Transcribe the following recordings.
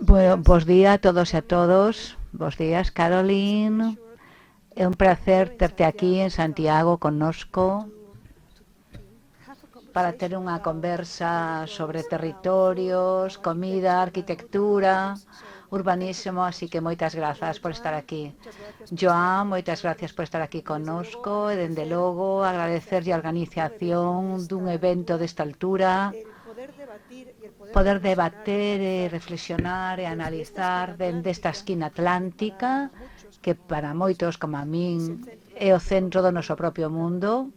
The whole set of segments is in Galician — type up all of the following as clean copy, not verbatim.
Bueno, bos días a todos e a todos. Bos días, Caroline. É un placer terte aquí en Santiago connosco para ter unha conversa sobre territorios, comida, arquitectura, urbanismo, así que moitas grazas por estar aquí. Joan, moitas gracias por estar aquí connosco e, dende logo, agradecerlle a organización dun evento desta altura, poder debater e reflexionar e analizar dende esta esquina atlántica que para moitos como a min é o centro do noso propio mundo.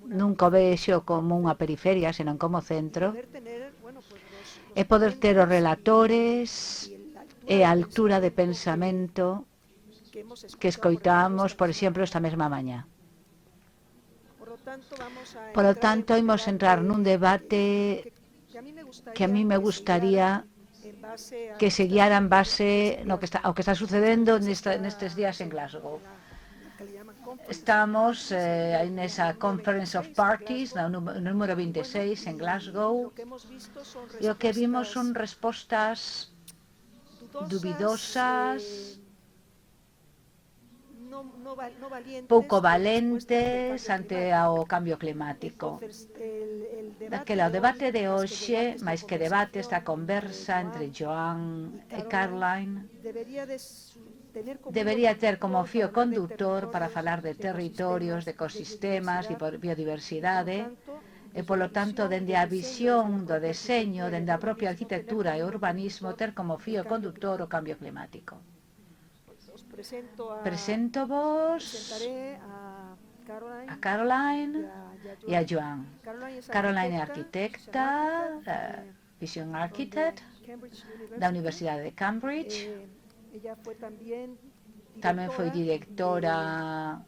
Nunca o vexo como unha periferia, senón como centro. E poder ter os relatores e a altura de pensamento que escoitamos, por exemplo, esta mesma mañá. Por lo tanto, imos entrar nun debate que a mí me gustaría que se guiara en base ao que está sucedendo nestes días en Glasgow. Estamos nesa Conference of Parties, no número 26 en Glasgow, e o que vimos son respostas dubidosas, pouco valentes ante o cambio climático. Daquela, o debate de hoxe, máis que debate, esta conversa entre Joan e Caroline, debería ter como fío conductor para falar de territorios, de ecosistemas e biodiversidade, e, polo tanto, dende a visión do deseño, dende a propia arquitectura e urbanismo, ter como fío conductor o cambio climático. Presento-vos a Caroline e a Joan. Caroline é arquitecta, Vision Architect, da Universidade de Cambridge. Tamén foi directora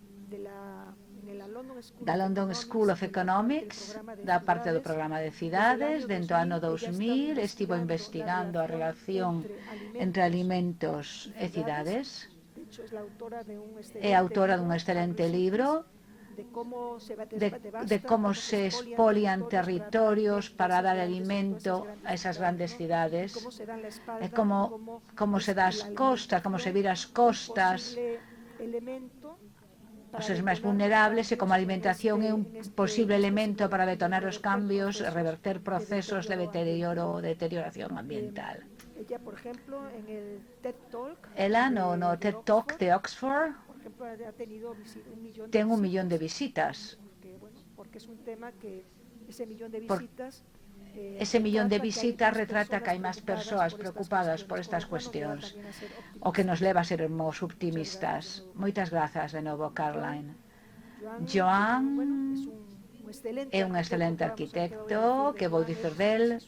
da London School of Economics, da parte do programa de cidades. Dentro do ano 2000 estivo investigando a relación entre alimentos e cidades. É autora dun excelente libro de como se expolian territorios para dar alimento a esas grandes cidades, e como se dá as costas, como se vira as costas os máis vulnerables, e como a alimentación é un posible elemento para detonar os cambios e reverter procesos de deterioración ambiental. Ela, no TED Talk de Oxford, ten 1 millón de visitas. Ese millón de visitas retrata que hai máis persoas preocupadas por estas cuestións, o que nos leva a sermos optimistas. Moitas grazas de novo, Caroline. Joan é un excelente arquitecto, que vou dicer del.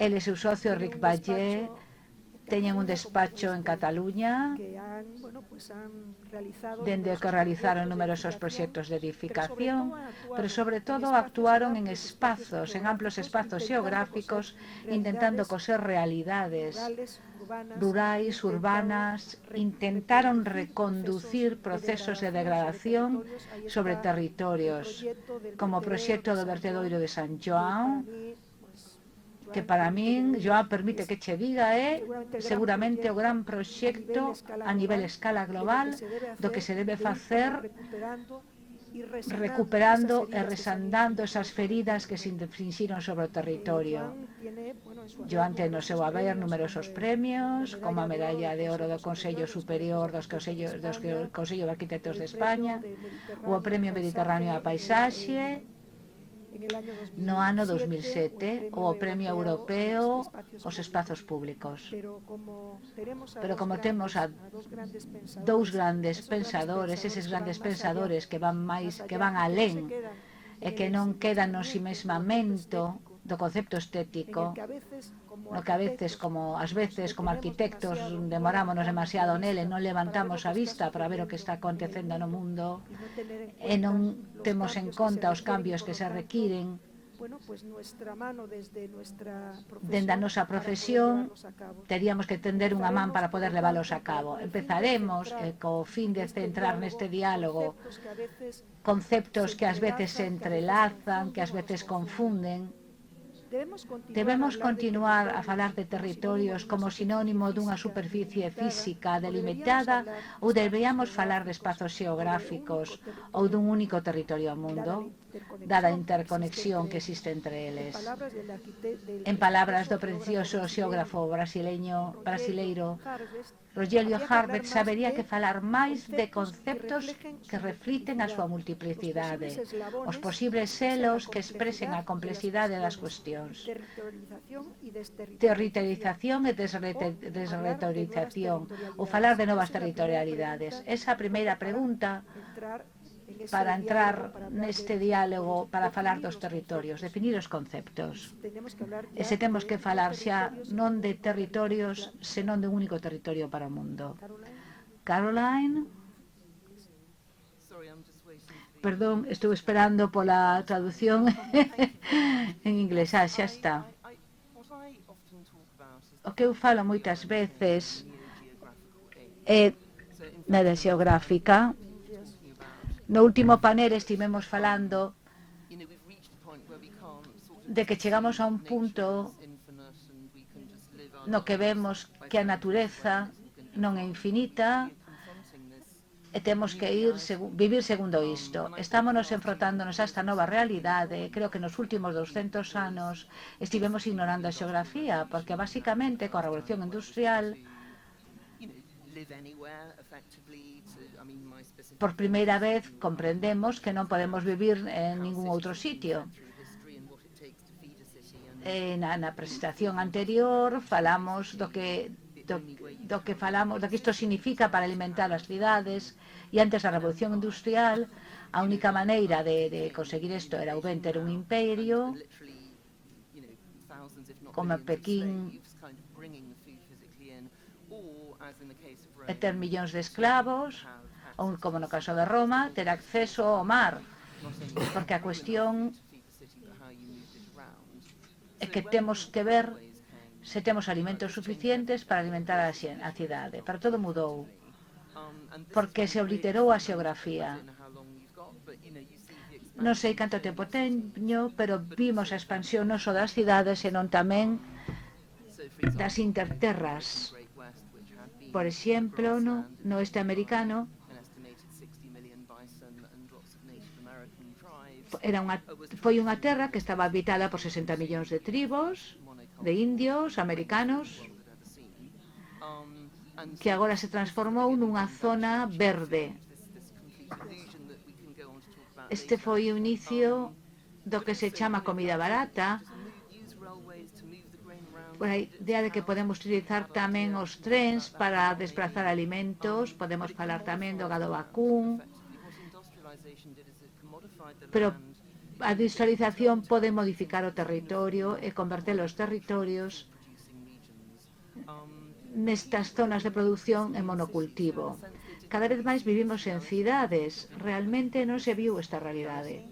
El e seu socio Rick Valle teñen un despacho en Cataluña, dende que realizaron numerosos proxectos de edificación, pero sobre todo actuaron en amplos espazos xeográficos, intentando coser realidades rurais, urbanas. Intentaron reconducir procesos de degradación sobre territorios, como o proxecto do vertedoiro de San Joan, que para min, Joan, permite que che diga, é seguramente o gran proxecto a nivel escala global do que se debe facer, recuperando e resandando esas feridas que se infrinxiron sobre o territorio. Joan ten no seu haber numerosos premios, como a medalla de oro do Consello Superior dos Consello de Arquitectos de España, ou o Premio Mediterráneo da Paisaxe, no ano 2007, ou o Premio Europeo aos Espazos Públicos. Pero como temos a dous grandes pensadores, eses grandes pensadores que van alén e que non quedan no ensimesmamento do concepto estético, no que ás veces como arquitectos demorámonos demasiado nele, non levantamos a vista para ver o que está acontecendo no mundo e non temos en conta os cambios que se requiren dende a nosa profesión. Teríamos que tender unha man para poder leválos a cabo. Empezaremos co fin de centrar neste diálogo conceptos que ás veces se entrelazan, que ás veces confunden, Debemos continuar a falar de territorios como sinónimo dunha superficie física delimitada ou deberíamos falar de espazos xeográficos ou dun único territorio ao mundo, dada a interconexión que existe entre eles? En palabras do precioso xeógrafo brasileiro Rogelio Harvest, sabería que falar máis de conceptos que refliten a súa multiplicidade, os posibles selos que expresen a complexidade das cuestións. Territorialización e desretorialización, ou falar de novas territorialidades. Esa primeira pregunta para entrar neste diálogo, para falar dos territorios, definir os conceptos. E se temos que falar xa non de territorios, senón de un único territorio para o mundo. Caroline? Perdón, estou esperando pola traducción en inglés. Xa está. O que eu falo moitas veces é na área xeográfica. No último panel estivemos falando de que chegamos a un punto no que vemos que a natureza non é infinita e temos que vivir segundo isto. Estámonos enfrontándonos a esta nova realidade. Creo que nos últimos 200 anos estivemos ignorando a xeografía, porque basicamente coa revolución industrial por primeira vez comprendemos que non podemos vivir en ningún outro sitio. Na presentación anterior falamos do que isto significa para alimentar as cidades, e antes da revolución industrial a única maneira de conseguir isto era ou ben ter un imperio como Pekín e ter millóns de esclavos, ou como no caso de Roma, ter acceso ao mar, porque a cuestión é que temos que ver se temos alimentos suficientes para alimentar a cidade. Pero todo mudou, porque se obliterou a xeografía. Non sei canto tempo teño, pero vimos a expansión non só das cidades, senón tamén das interterras. Por exemplo, no oeste americano, foi unha terra que estaba habitada por 60 millóns de tribos, de indios, americanos, que agora se transformou nunha zona verde. Este foi o inicio do que se chama comida barata, por a idea de que podemos utilizar tamén os trens para desplazar alimentos, podemos falar tamén do gado vacún, pero a industrialización pode modificar o territorio e converter os territorios nestas zonas de producción en monocultivo. Cada vez máis vivimos en cidades. Realmente non se viu esta realidade.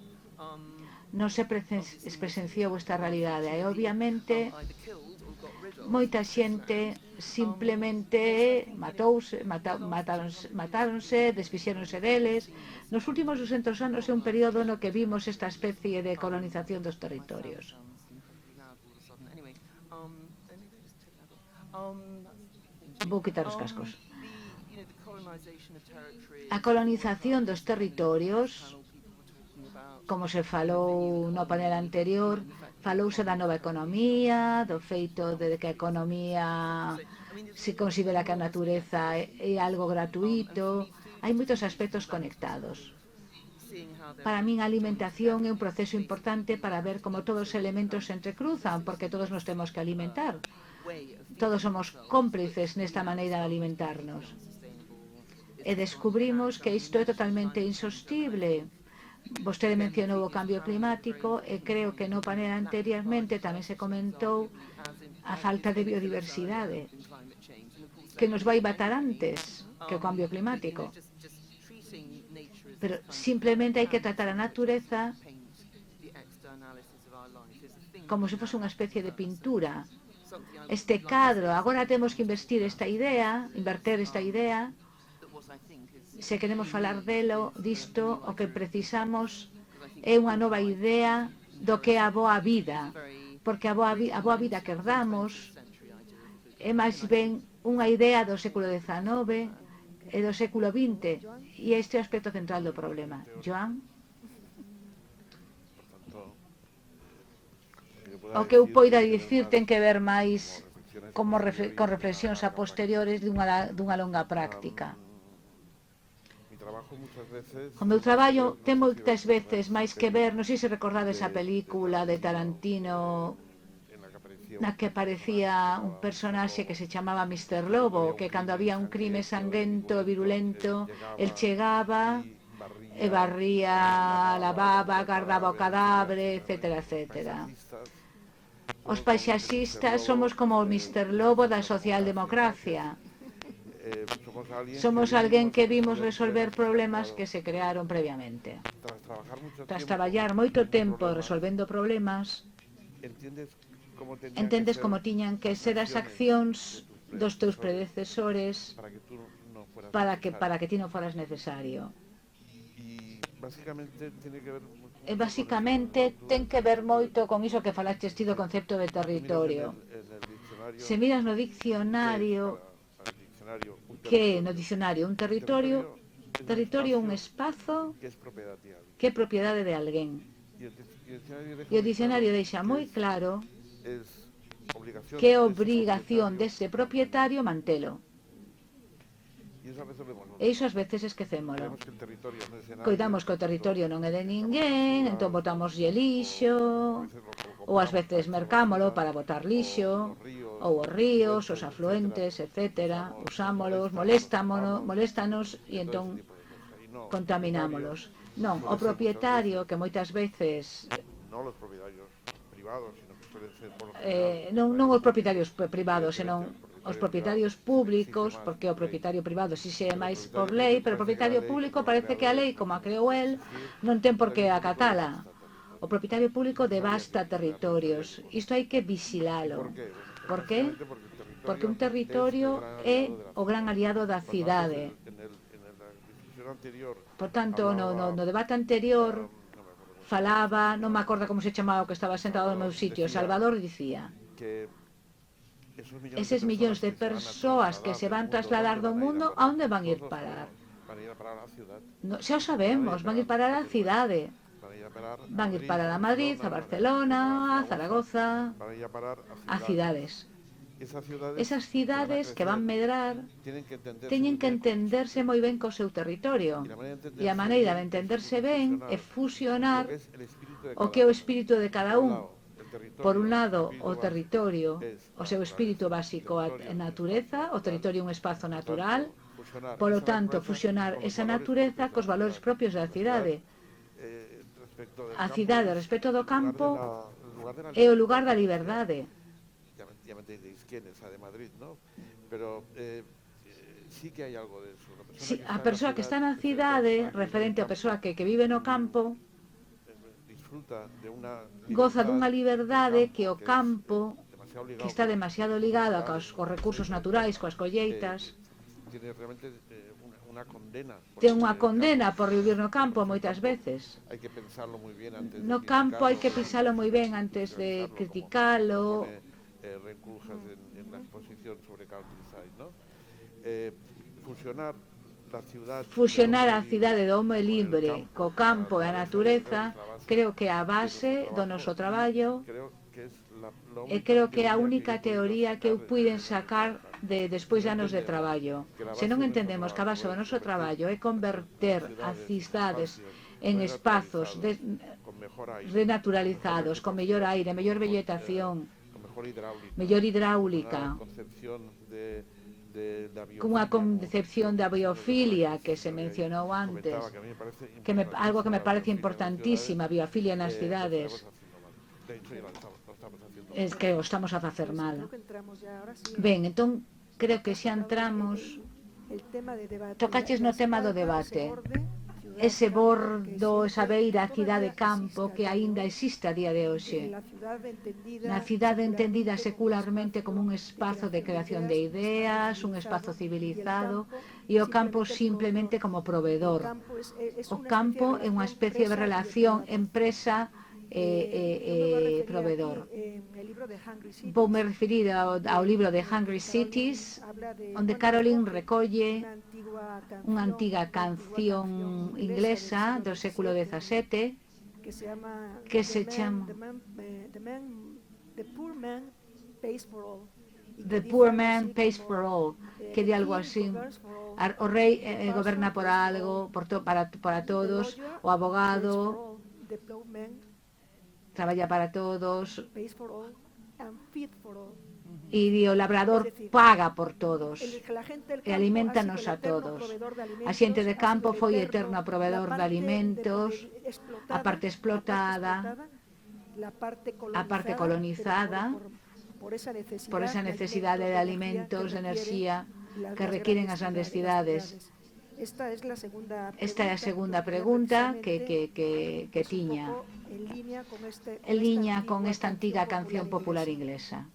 Non se presenciou esta realidade. E, obviamente, moita xente simplemente matáronse, desfixéronse deles. Nos últimos 200 anos é un período no que vimos esta especie de colonización dos territorios. Vou quitar os cascos. A colonización dos territorios, como se falou no panel anterior, falouse da nova economía, do feito de que a economía se considera que a natureza é algo gratuito. Hai moitos aspectos conectados. Para min a alimentación é un proceso importante para ver como todos os elementos se entrecruzan, porque todos nos temos que alimentar. Todos somos cómplices nesta maneira de alimentarnos. E descubrimos que isto é totalmente insostible. Vostede mencionou o cambio climático e creo que no panel anteriormente tamén se comentou a falta de biodiversidade, que nos vai matar antes que o cambio climático. Pero simplemente hai que tratar a natureza como se fose unha especie de pintura. Este cadro, agora temos que inverter esta idea. Se queremos falar disto, o que precisamos é unha nova idea do que é a boa vida. porque a boa vida que herdamos é máis ben unha idea do século XIX e do século XX, e este é o aspecto central do problema. Joan? O que eu poida dicir ten que ver máis con reflexións a posteriores dunha longa práctica. O meu traballo ten moitas veces máis que ver, non sei se recordades a película de Tarantino na que aparecía un personaxe que se chamaba Mr. Lobo, que cando había un crime sanguento e virulento, el chegaba e barría, lavaba, guardaba o cadáver, etcétera, etcétera. Os paisaxistas somos como o Mr. Lobo da socialdemocracia. Somos alguén que vimos resolver problemas que se crearon previamente. Tras traballar moito tempo resolvendo problemas, entendes como tiñan que ser as accións dos teus predecesores para que ti non foras necesario. E basicamente ten que ver moito con iso que falaches ti do concepto de territorio. Se miras no diccionario, que no diccionario un territorio é un espazo que é propiedade de alguén. E o diccionario deixa moi claro que é obrigación dese propietario mantelo. E iso ás veces esquecémolo. Coidamos que o territorio non é de ninguén, entón botamoslle lixo, ou ás veces mercámolo para botar lixo, ou os ríos, os afluentes, etc. Usámolos, moléstanos e entón contaminámolos. Non, o propietario, que moitas veces non os propietarios privados, senón os propietarios públicos, porque o propietario privado si se é máis por lei, pero o propietario público parece que a lei, como a creou el, non ten por que acatala. O propietario público devasta territorios. Isto hai que vigilalo. Por qué? Porque un territorio é o gran aliado da cidade. Por tanto, no debate anterior falaba, non me acordo como se chamaba o que estaba sentado no meu sitio, Salvador dicía: eses millóns de persoas que se van trasladar do mundo, a onde van ir parar? Xa o sabemos, van ir parar á cidade. Van ir parar a Madrid, a Barcelona, a Zaragoza, a cidades. Esas cidades que van medrar teñen que entenderse moi ben co seu territorio, e a maneira de entenderse ben é fusionar o que é o espírito de cada un. Por un lado, o territorio, o seu espírito básico, a natureza, o territorio é un espazo natural, polo tanto, fusionar esa natureza cos valores propios da cidade. A cidade, respecto do campo, é o lugar da liberdade. A persoa que está na cidade, referente a persoa que vive no campo, goza dunha liberdade que o campo, que está demasiado ligado cos recursos naturais, coas colleitas, ten unha condena por vivir no campo moitas veces. No campo hai que pensalo moi ben antes de criticalo. Fusionar a cidade do home libre co campo e a natureza creo que é a base do noso traballo, e creo que é a única teoría que eu puiden sacar despois de anos de traballo. Se non entendemos que a base do noso traballo é converter as cidades en espazos renaturalizados, con mellor aire, mellor vegetación, mellor hidráulica, cunha concepción da biofilia que se mencionou antes, algo que me parece importantísima, a biofilia nas cidades. Es que o estamos a facer mal. Ben, entón, creo que xa entramos, tocaches no tema do debate, ese bordo, esa beira, cidade-campo que aínda existe a día de hoxe. Na cidade entendida secularmente como un espazo de creación de ideas, un espazo civilizado, e o campo simplemente como proveedor. O campo é unha especie de relación empresa proveedor. Vou me referir ao libro de Hungry Cities, onde Caroline recolle unha antiga canción inglesa do século XVII que se chama The Poor Man Pays for All, que di algo así. O rei goberna por algo, para todos, o abogado traballa para todos e o labrador paga por todos e aliméntanos a todos. A xente de campo foi eterno proveedor de alimentos, a parte explotada, a parte colonizada, por esa necesidade de alimentos, de enerxía que requiren as grandes cidades. Esta é a segunda pregunta que tiña en liña con esta antiga canción popular inglesa.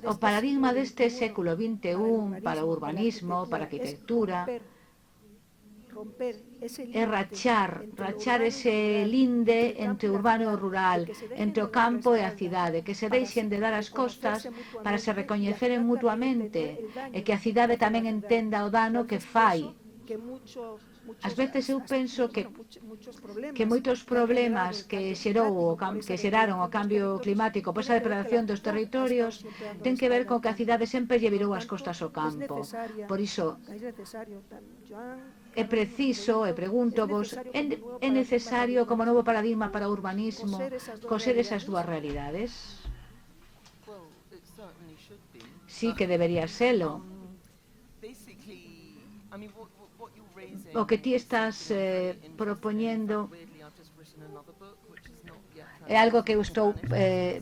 O paradigma deste século XXI para o urbanismo, para a arquitectura, é rachar ese linde entre o urbano e o rural, entre o campo e a cidade, que se deixen de dar as costas para se recoñeceren mutuamente e que a cidade tamén entenda o dano que fai. Ás veces eu penso que moitos problemas que xeraron o cambio climático, pois a depredación dos territorios, ten que ver con que a cidade sempre lle virou as costas ao campo. Por iso é preciso, e pregúntovos, é necesario como novo paradigma para o urbanismo coser esas dúas realidades? Sí que debería selo. O que ti estás propoñendo é algo que eu estou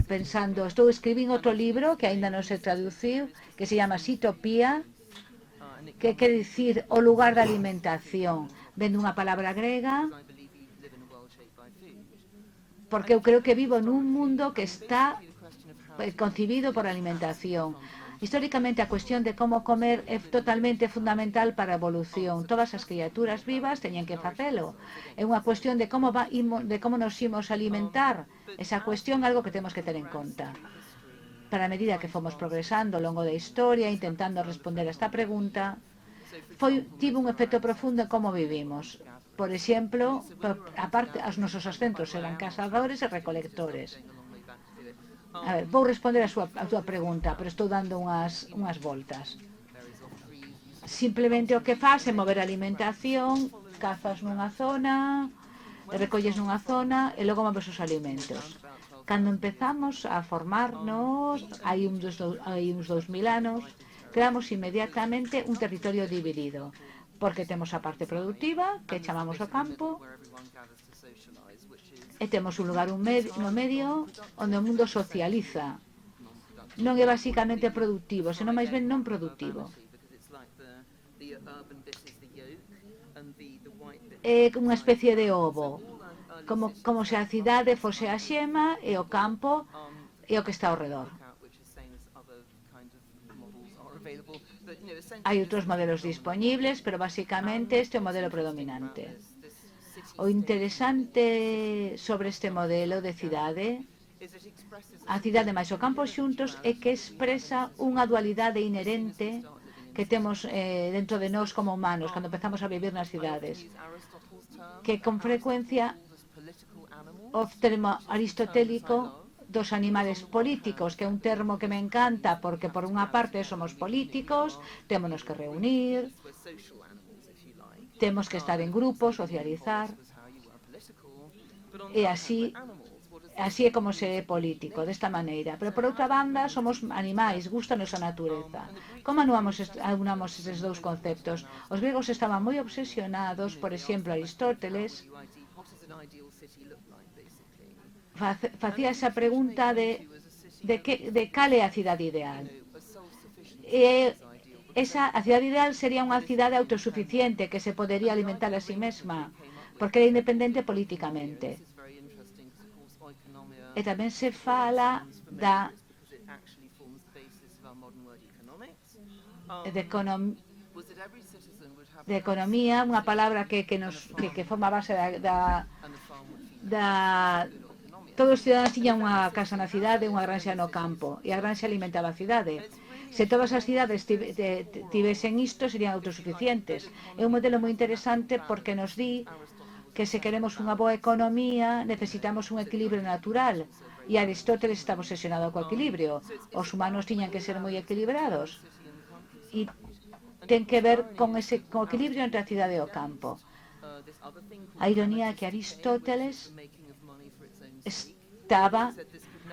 pensando. Estou escribindo outro libro que aínda non se traduciu, que se chama Sitopía, que quere dicir o lugar da alimentación. Vendo unha palabra grega, porque eu creo que vivo nun mundo que está concibido por alimentación. Históricamente a cuestión de como comer é totalmente fundamental para a evolución. Todas as criaturas vivas teñen que facelo. É unha cuestión de como nos imos alimentar. Esa cuestión é algo que temos que ter en conta. Para a medida que fomos progresando ao longo da historia, intentando responder a esta pregunta, tivo un efecto profundo en como vivimos. Por exemplo, aparte, os nosos acentos eran cazadores e recolectores. A ver, vou responder a súa pregunta, pero estou dando unhas voltas. Simplemente o que faz é mover a alimentación, cazas nunha zona, recolles nunha zona e logo moves os alimentos. Cando empezamos a formarnos, hai uns 2000 anos, creamos inmediatamente un territorio dividido, porque temos a parte productiva, que chamamos o campo, e temos un lugar no medio onde o mundo socializa. Non é basicamente productivo, senón máis ben non productivo. É unha especie de ovo, como se a cidade fose a xema e o campo é o que está ao redor. Hai outros modelos disponibles, pero basicamente este é o modelo predominante. O interesante sobre este modelo de cidade, a cidade máis o campo xuntos, é que expresa unha dualidade inherente que temos dentro de nós como humanos cando empezamos a vivir nas cidades, que con frecuencia o termo aristotélico dos animales políticos, que é un termo que me encanta porque por unha parte somos políticos, témonos que reunir, temos que estar en grupos, socializar, e así é como se é político, desta maneira. Pero por outra banda, somos animais, gustanos a natureza. Como aunamos estes dous conceptos? Os gregos estaban moi obsesionados, por exemplo, Aristóteles facía esa pregunta de cal é a cidade ideal. A cidade ideal sería unha cidade autosuficiente que se podería alimentar a si mesma, porque era independente políticamente. E tamén se fala de de economía, unha palabra que forma base todos os cidadáns tiñan unha casa na cidade, unha granxa no campo, e a granxa alimentaba a cidade. Se todas as cidades tivesen isto, serían autosuficientes. É un modelo moi interesante porque nos di que se queremos unha boa economía necesitamos un equilibrio natural, e Aristóteles estaba obsesionado co equilibrio. Os humanos tiñan que ser moi equilibrados, e ten que ver con o equilibrio entre a cidade e o campo. A ironía é que Aristóteles estaba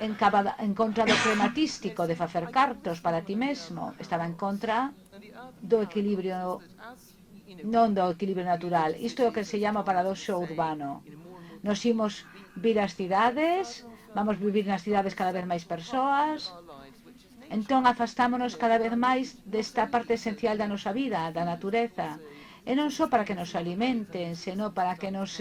en contra do crematístico, de facer cartos para ti mesmo. Estaba en contra do equilibrio, non do equilibrio natural. Isto é o que se chama paradoxo urbano. Nos imos vir ás cidades, vamos vivir nas cidades cada vez máis persoas, entón afastámonos cada vez máis desta parte esencial da nosa vida, da natureza, e non só para que nos alimenten, senón para que nos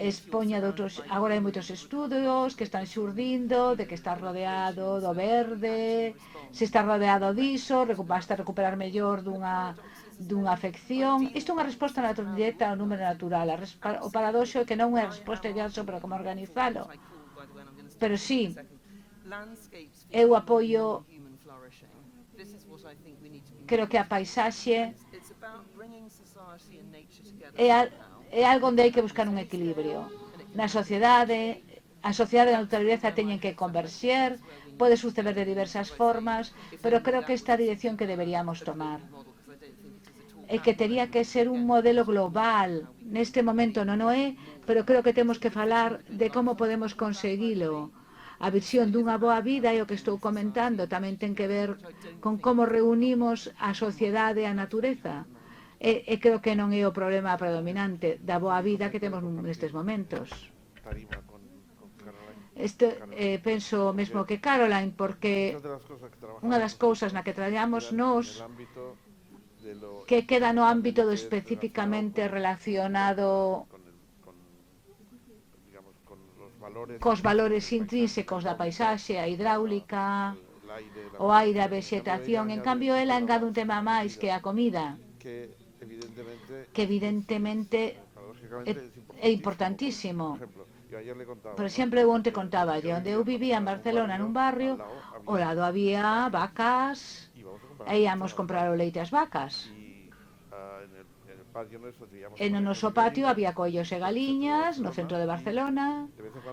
expoña de outros. Agora hai moitos estudos que están xurdindo de que está rodeado do verde, se está rodeado diso, basta recuperar mellor dunha afección. Isto é unha resposta directa ao número natural. O paradoxo é que non é a resposta ideal sobre como organizalo, pero sí, eu apoio, creo que a paisaxe é algo onde hai que buscar un equilibrio. Na sociedade, a sociedade e a natureza teñen que converxer, pode suceder de diversas formas, pero creo que esta dirección que deberíamos tomar é que tería que ser un modelo global. Neste momento non o é, pero creo que temos que falar de como podemos conseguilo. A visión dunha boa vida e o que estou comentando tamén ten que ver con como reunimos a sociedade e a natureza. E creo que non é o problema predominante da boa vida que temos nestes momentos. Penso mesmo que Caroline, porque unha das cousas na que traballamos nós que queda no ámbito do especificamente relacionado cos valores intrínsecos da paisaxe, a hidráulica, o aire, a vexetación. En cambio, ela engade un tema máis que a comida, que evidentemente é importantísimo. Por exemplo, eu onte contaba, onde eu vivía en Barcelona, nun barrio, ao lado había vacas, e íamos comprar o leite ás vacas. E no noso patio había coellos e galiñas no centro de Barcelona,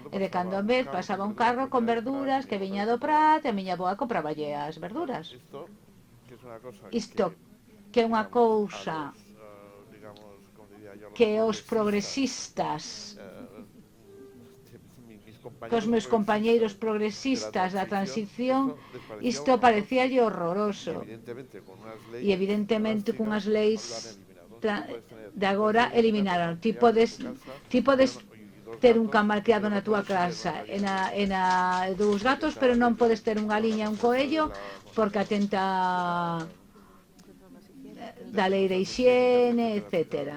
e de cando en vez pasaba un carro con verduras que viña do Prat, e a miña boa compraballe as verduras. Isto que é unha cousa que os progresistas, que os meus compañeiros progresistas da transición, isto parecíalle horroroso. E evidentemente cunhas leis de agora eliminaron. Ti podes ter un camal criado na túa casa e na dos gatos, pero non podes ter unha liña e un coello porque atenta da lei de hixiene, etc.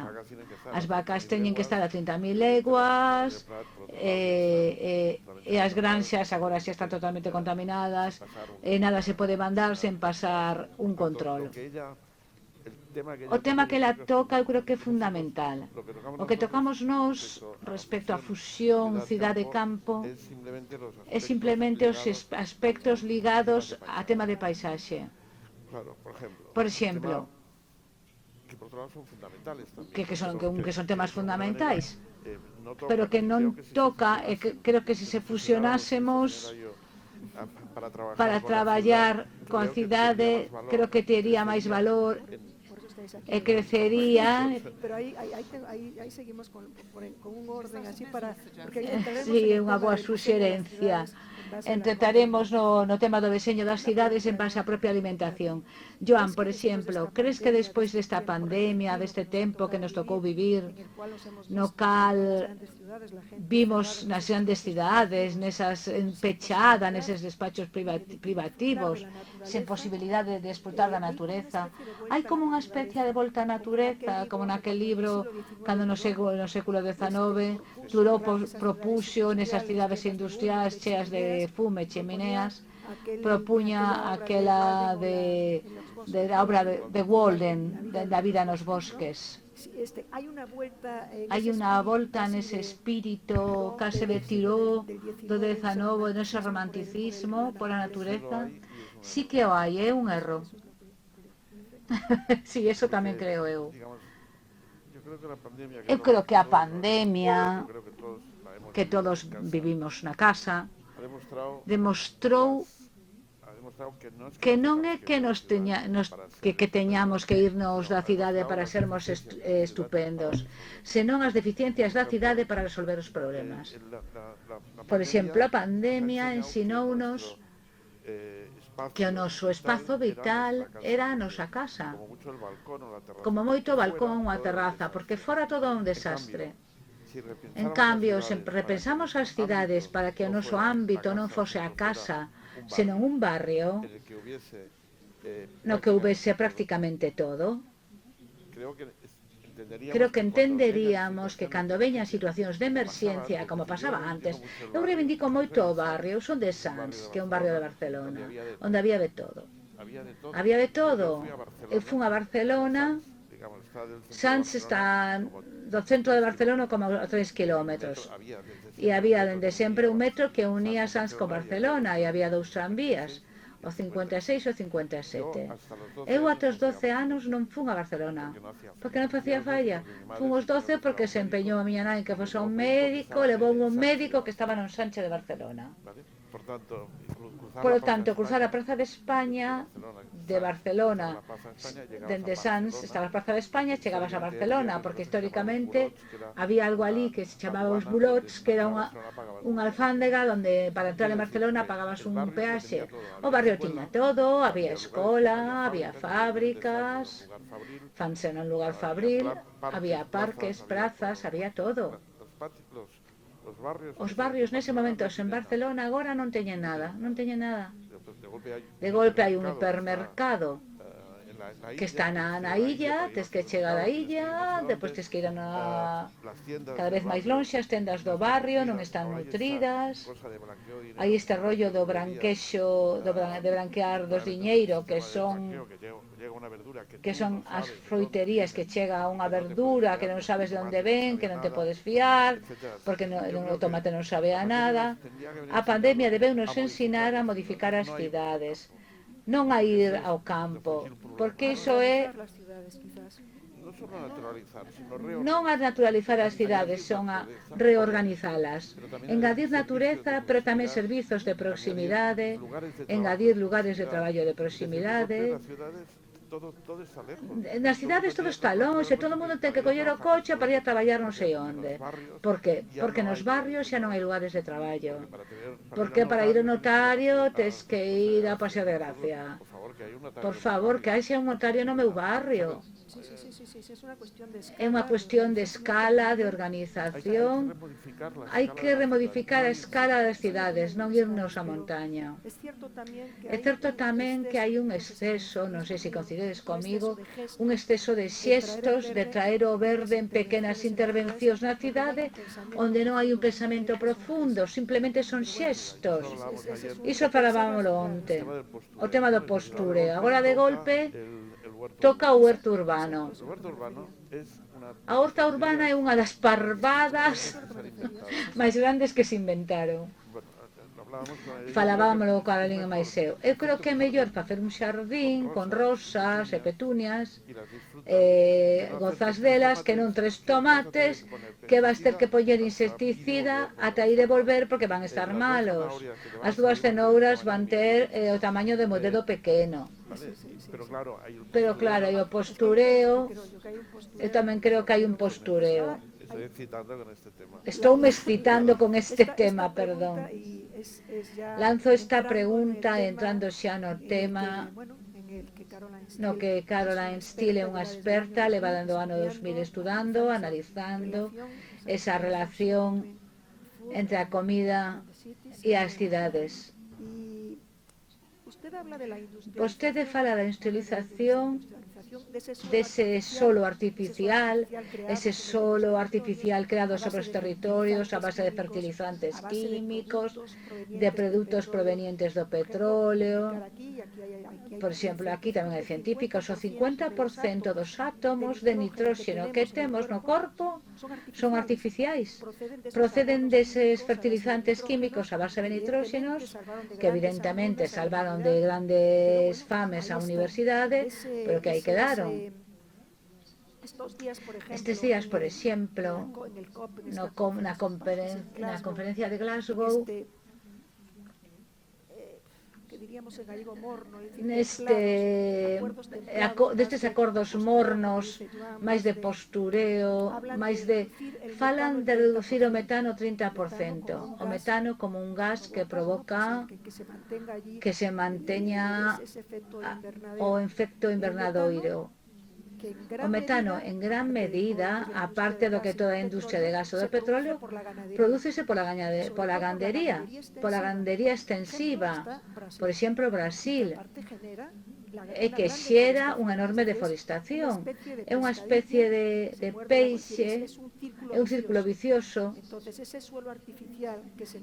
As vacas teñen que estar a 30.000 leguas, e as granxas agora xa están totalmente contaminadas, e nada se pode mandar sen pasar un control. O tema que ela toca eu creo que é fundamental. O que tocamos nós respecto á fusión cidade-campo é simplemente os aspectos ligados a tema de paisaxe. Por exemplo, que son temas fundamentais, pero que non toca, e que creo que se fusionásemos para traballar coa cidade, creo que tería máis valor e crecería. Pero aí seguimos con un orden así para... Sí, é unha boa suxerencia. Entrataremos no tema do deseño das cidades en base á propia alimentación. Joan, por exemplo, crees que despois desta pandemia, deste tempo que nos tocou vivir, no cal vimos nas grandes cidades, nesas pechadas, neses despachos privativos, sen posibilidade de desfrutar da natureza, hai como unha especie de volta á natureza, como naquel libro, cando no século XIX, Turó propuxo nesas cidades industriais cheas de fume, chemineas, propuña aquela da obra de Walden, da vida nos bosques. Hai unha volta nese espírito case de tiró do 19, nese romanticismo pola natureza. Sí que o hai, é un erro. Sí, eso tamén creo eu. Eu creo que a pandemia, que todos vivimos na casa, demostrou que non é que que teñamos que irnos da cidade para sermos estupendos, senón as deficiencias da cidade para resolver os problemas. Por exemplo, a pandemia ensinounos que o noso espazo vital era a nosa casa, como moito o balcón ou a terraza, porque fora todo un desastre. En cambio, se repensamos as cidades para que o noso ámbito non fose a casa, senón un barrio no que houvese prácticamente todo, creo que entenderíamos que cando veñan situacións de emerxencia, como pasaba antes, eu reivindico moito o barrio, eu son de Sants, que é un barrio de Barcelona, onde había de todo. Había de todo. Eu fun a Barcelona, Sants está do centro de Barcelona como a 3 kilómetros. E había dende sempre un metro que unía Sants con Barcelona e había 2 tranvías, o 56 e o 57. Eu ata os 12 anos non fun a Barcelona, porque non facía falla. Fun os 12 porque se empeñou a miña nai que fose un médico, levou un médico que estaba no ensanche de Barcelona. Por lo tanto, cruzar a Praza de España de Barcelona, dende Sants, estaba a Praza de España, chegabas a Barcelona, porque históricamente había algo ali que se chamaba os bulots, que era unha alfándega onde para entrar en Barcelona pagabas un peaxe. O barrio tiña todo, había escola, había fábricas, fanse nun lugar fabril, había parques, prazas, había todo. Os barrios nese momento en Barcelona agora non teñen nada, non teñen nada. De golpe hai un hipermercado que está na illa, tes que chegar á illa, depois tes que ir cada vez máis lonxe, as tendas do barrio non están nutridas. Aí este rollo do branquexo, de branquear dos diñeiro, que son as froiterías que chega unha verdura que non sabes de onde ven, que non te podes fiar, porque o tomate non sabe a nada. A pandemia debeunos ensinar a modificar as cidades, non a ir ao campo, porque iso é non a naturalizar as cidades, son a reorganizalas, engadir natureza, pero tamén servizos de proximidade, engadir lugares de traballo de proximidade. Nas cidades todo está longe, todo o mundo ten que coller o coche para ir a traballar non sei onde. Por que? Porque nos barrios xa non hai lugares de traballo. Porque para ir ao notario tes que ir a Paseo de Gracia. Por favor, que hai xa un notario no meu barrio. É unha cuestión de escala, de organización. Hai que remodificar a escala das cidades, non irnos á montaña. É certo tamén que hai un exceso, non sei se coincidedes comigo, un exceso de xestos, de traer o verde en pequenas intervencións na cidade, onde non hai un pensamento profundo, simplemente son xestos. Iso falábamoslo onte, o tema do posture. Agora de golpe toca o huerto urbano. A horta urbana é unha das parvadas máis grandes que se inventaron. Falábamoslo co Carolina e máis eu. Eu creo que é mellor facer un xardín con rosas e petunias, gozas delas, que non 3 tomates que vas ter que poñer insecticida ata ir e volver porque van estar malos. As 2 cenouras van ter o tamaño de dedo pequeno. Pero claro, hai o postureo. Eu tamén creo que hai un postureo. Estou me excitando con este tema, perdón. Lanzo esta pregunta entrando xa no tema no que Caroline Steele é unha experta, leva dando o ano 2000 estudando, analizando esa relación entre a comida e as cidades. Vostede fala da industrialización dese solo artificial, ese solo artificial creado sobre os territorios a base de fertilizantes químicos, de produtos provenientes do petróleo. Por exemplo, aquí tamén hai científicos, o 50% dos átomos de nitróxeno que temos no corpo son artificiais. Proceden deses fertilizantes químicos a base de nitróxenos que evidentemente salvaron de grandes fames a universidade, pero que aí quedaron. Estes días, por exemplo, na conferencia de Glasgow, destes acordos mornos, máis de postureo, máis de... falan de reducir o metano 30%. O metano como un gas que provoca que se manteña o efecto invernadoiro. O metano, en gran medida, aparte do que toda a industria de gas ou do petróleo, prodúcese pola gandería extensiva. Por exemplo, Brasil, que xera unha enorme deforestación. É unha especie de peixe, é un círculo vicioso.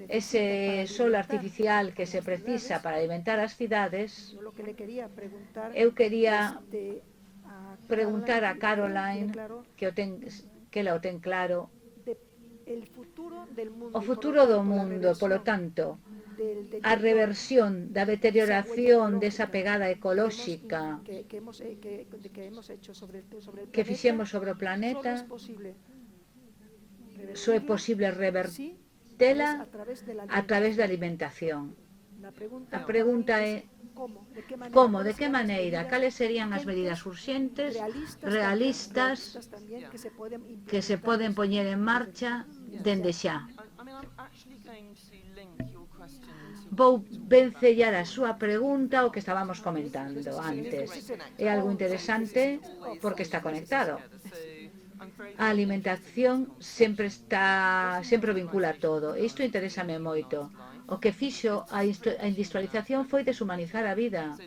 Ese solo artificial que se precisa para alimentar as cidades, eu quería preguntar a Caroline, que ela o ten claro, o futuro do mundo, polo tanto, a reversión da deterioración desa pegada ecolóxica que fixemos sobre o planeta, só é posible revertela a través da alimentación. A pregunta é como, de que maneira, cales serían as medidas urxentes, realistas, que se poden poñer en marcha dende xa. Vou vencellar a súa pregunta ao que estábamos comentando antes. É algo interesante porque está conectado. A alimentación sempre vincula todo. Isto interésame moito. O que fixo a industrialización foi deshumanizar a vida,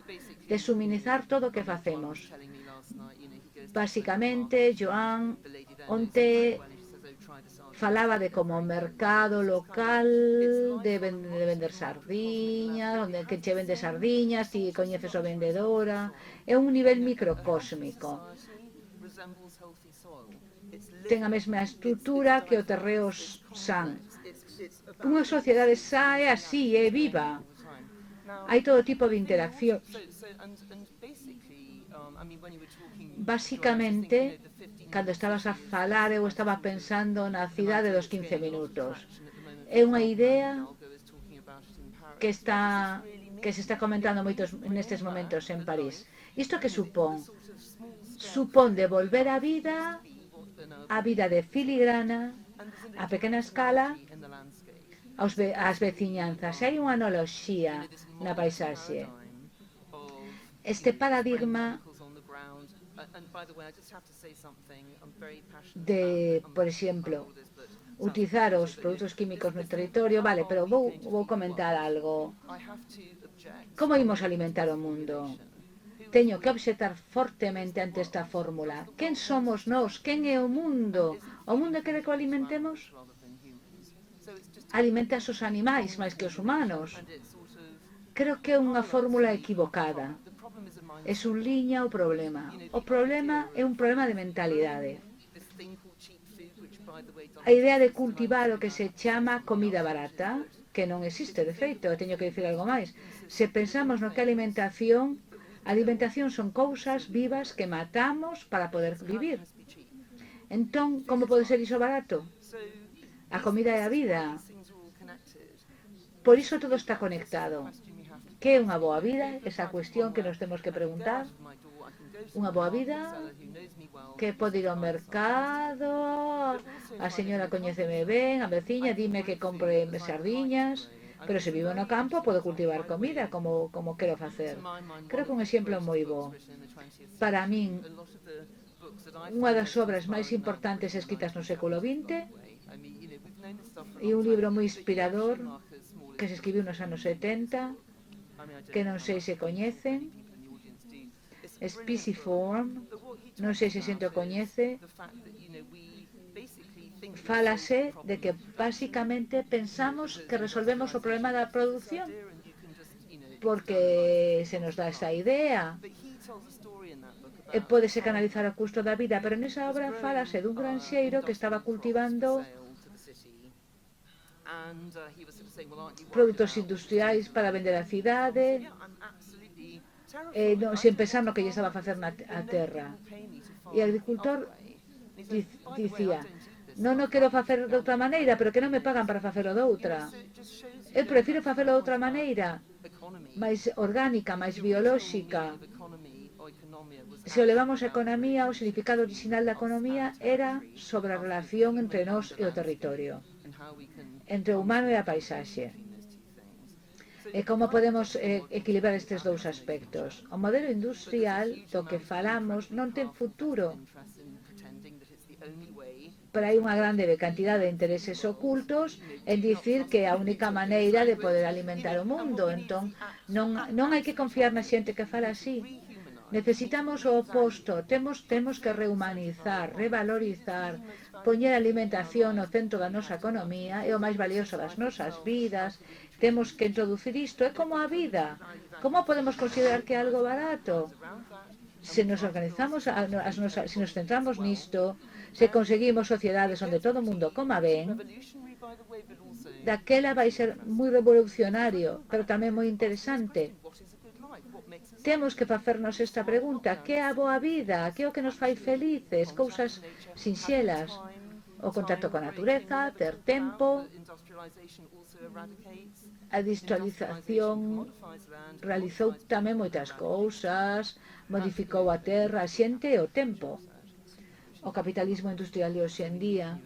deshumanizar todo o que facemos. Basicamente, Joan onte falaba de como o mercado local de vender sardiñas, onde que che vende sardiñas, ti coñeces o vendedora, é un nivel microcósmico. Ten a mesma estrutura que o terreo san. Unha sociedade xa é así, é viva. Hai todo tipo de interacción. Basicamente, cando estabas a falar, eu estaba pensando na cidade dos 15 minutos. É unha idea que se está comentando moitos nestes momentos en París. Isto que supón? Supón devolver a vida de filigrana, a pequena escala, ás veciñanzas. Hai unha analoxía na paisaxe. Este paradigma de, por exemplo, utilizar os produtos químicos no territorio, vale, pero vou comentar algo. Como imos alimentar o mundo? Teño que obxectar fortemente ante esta fórmula. Quen somos nós? Quen é o mundo? O mundo quere que o alimentemos? Alimenta os animais máis que os humanos. Creo que é unha fórmula equivocada. É subliña o problema. O problema é un problema de mentalidade. A idea de cultivar o que se chama comida barata, que non existe, de feito, teño que dicir algo máis. Se pensamos no que a alimentación son cousas vivas que matamos para poder vivir. Entón, como pode ser iso barato? A comida é a vida. Por iso todo está conectado. Que é unha boa vida? Esa cuestión que nos temos que preguntar. Unha boa vida que pode ir ao mercado, a señora coñéceme ben, a veciña, dime que compre sardiñas, pero se vivo no campo podo cultivar comida como quero facer. Creo que un exemplo moi bo. Para min, unha das obras máis importantes escritas no século XX e un libro moi inspirador que se escribiu nos anos 70, que non sei se coñecen, Spiciform, non sei se xente o coñece, fálase de que basicamente pensamos que resolvemos o problema da produción porque se nos dá esa idea e pódese canalizar o custo da vida, pero nesa obra fálase dun granxeiro que estaba cultivando produtos industriais para vender á cidade, sen pensar no que lle estaba a facer na terra. E o agricultor dicía, non o quero facer de outra maneira, pero que non me pagan para facelo de outra. Eu prefiro facelo de outra maneira, máis orgánica, máis biolóxica. Se o levamos a economía, o significado original da economía era sobre a relación entre nós e o territorio, entre o humano e a paisaxe. E como podemos equilibrar estes dous aspectos? O modelo industrial do que falamos non ten futuro, pero hai unha grande cantidad de intereses ocultos en dicir que é a única maneira de poder alimentar o mundo. Entón, non hai que confiar na xente que fala así. Necesitamos o oposto, temos que rehumanizar, revalorizar, poñer a alimentación no centro da nosa economía, é o máis valioso das nosas vidas, temos que introducir isto, é como a vida. Como podemos considerar que é algo barato? Se nos organizamos, se nos centramos nisto, se conseguimos sociedades onde todo o mundo coma ben, daquela vai ser moi revolucionario, pero tamén moi interesante. Temos que facernos esta pregunta, que é a boa vida, que é o que nos fai felices, cousas sinxelas, o contacto con a natureza, ter tempo, a industrialización realizou tamén moitas cousas, modificou a terra, a xente e o tempo. O capitalismo industrial de hoxe en día,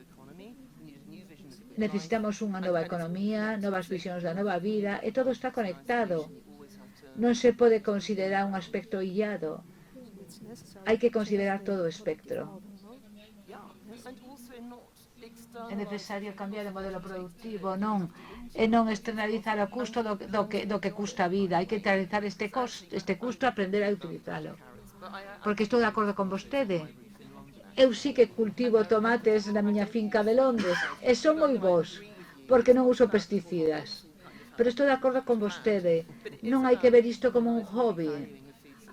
necesitamos unha nova economía, novas visións da nova vida, e todo está conectado. Non se pode considerar un aspecto illado. Hai que considerar todo o espectro. É necesario cambiar o modelo productivo, non externalizar o custo do que custa a vida. Hai que internalizar este custo e aprender a utilizalo. Porque estou de acordo con vostede. Eu sí que cultivo tomates na miña finca de Londres e son moi bons, porque non uso pesticidas. Pero estou de acordo con vostede, non hai que ver isto como un hobby,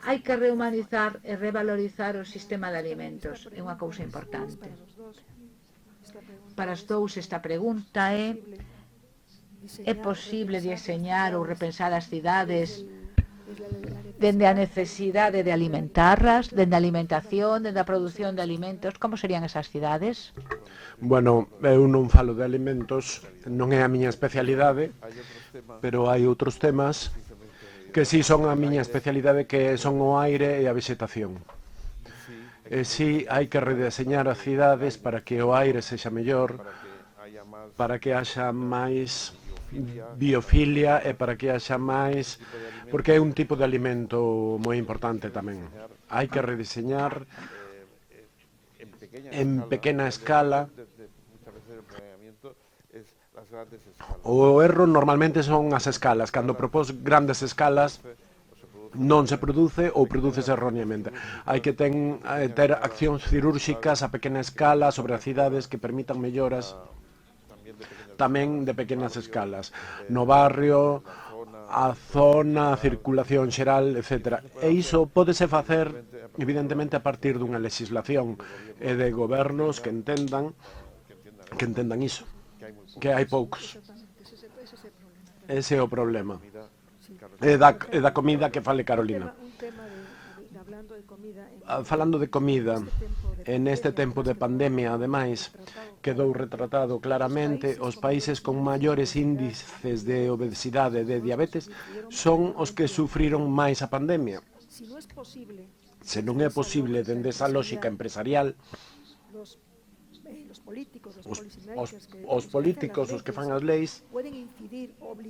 hai que rehumanizar e revalorizar o sistema de alimentos, é unha cousa importante. Para os dous esta pregunta é posible diseñar ou repensar as cidades dende a necesidade de alimentarlas, dende a alimentación, dende a produción de alimentos, como serían esas cidades? Bueno, eu non falo de alimentos, non é a miña especialidade, pero hai outros temas que sí son a miña especialidade, que son o aire e a vegetación. E sí hai que redeseñar as cidades para que o aire sexa mellor, para que haxa máis biofilia e para que haxa máis, porque é un tipo de alimento moi importante tamén. Hai que redeseñar en pequena escala. O erro normalmente son as escalas. Cando propós grandes escalas non se produce ou produces erróneamente. Hai que ter accións cirúrxicas a pequena escala sobre as cidades que permitan melloras tamén de pequenas escalas. No barrio, a zona, a circulación xeral, etc. E iso pódese facer, evidentemente, a partir dunha legislación e de gobernos que entendan iso, que hai poucos. Ese é o problema. E da comida que fale Carolina. Falando de comida, en este tempo de pandemia, ademais, quedou retratado claramente os países con maiores índices de obesidade e de diabetes son os que sufriron máis a pandemia. Se non é posible, dende esa lógica empresarial, os políticos, os que fan as leis,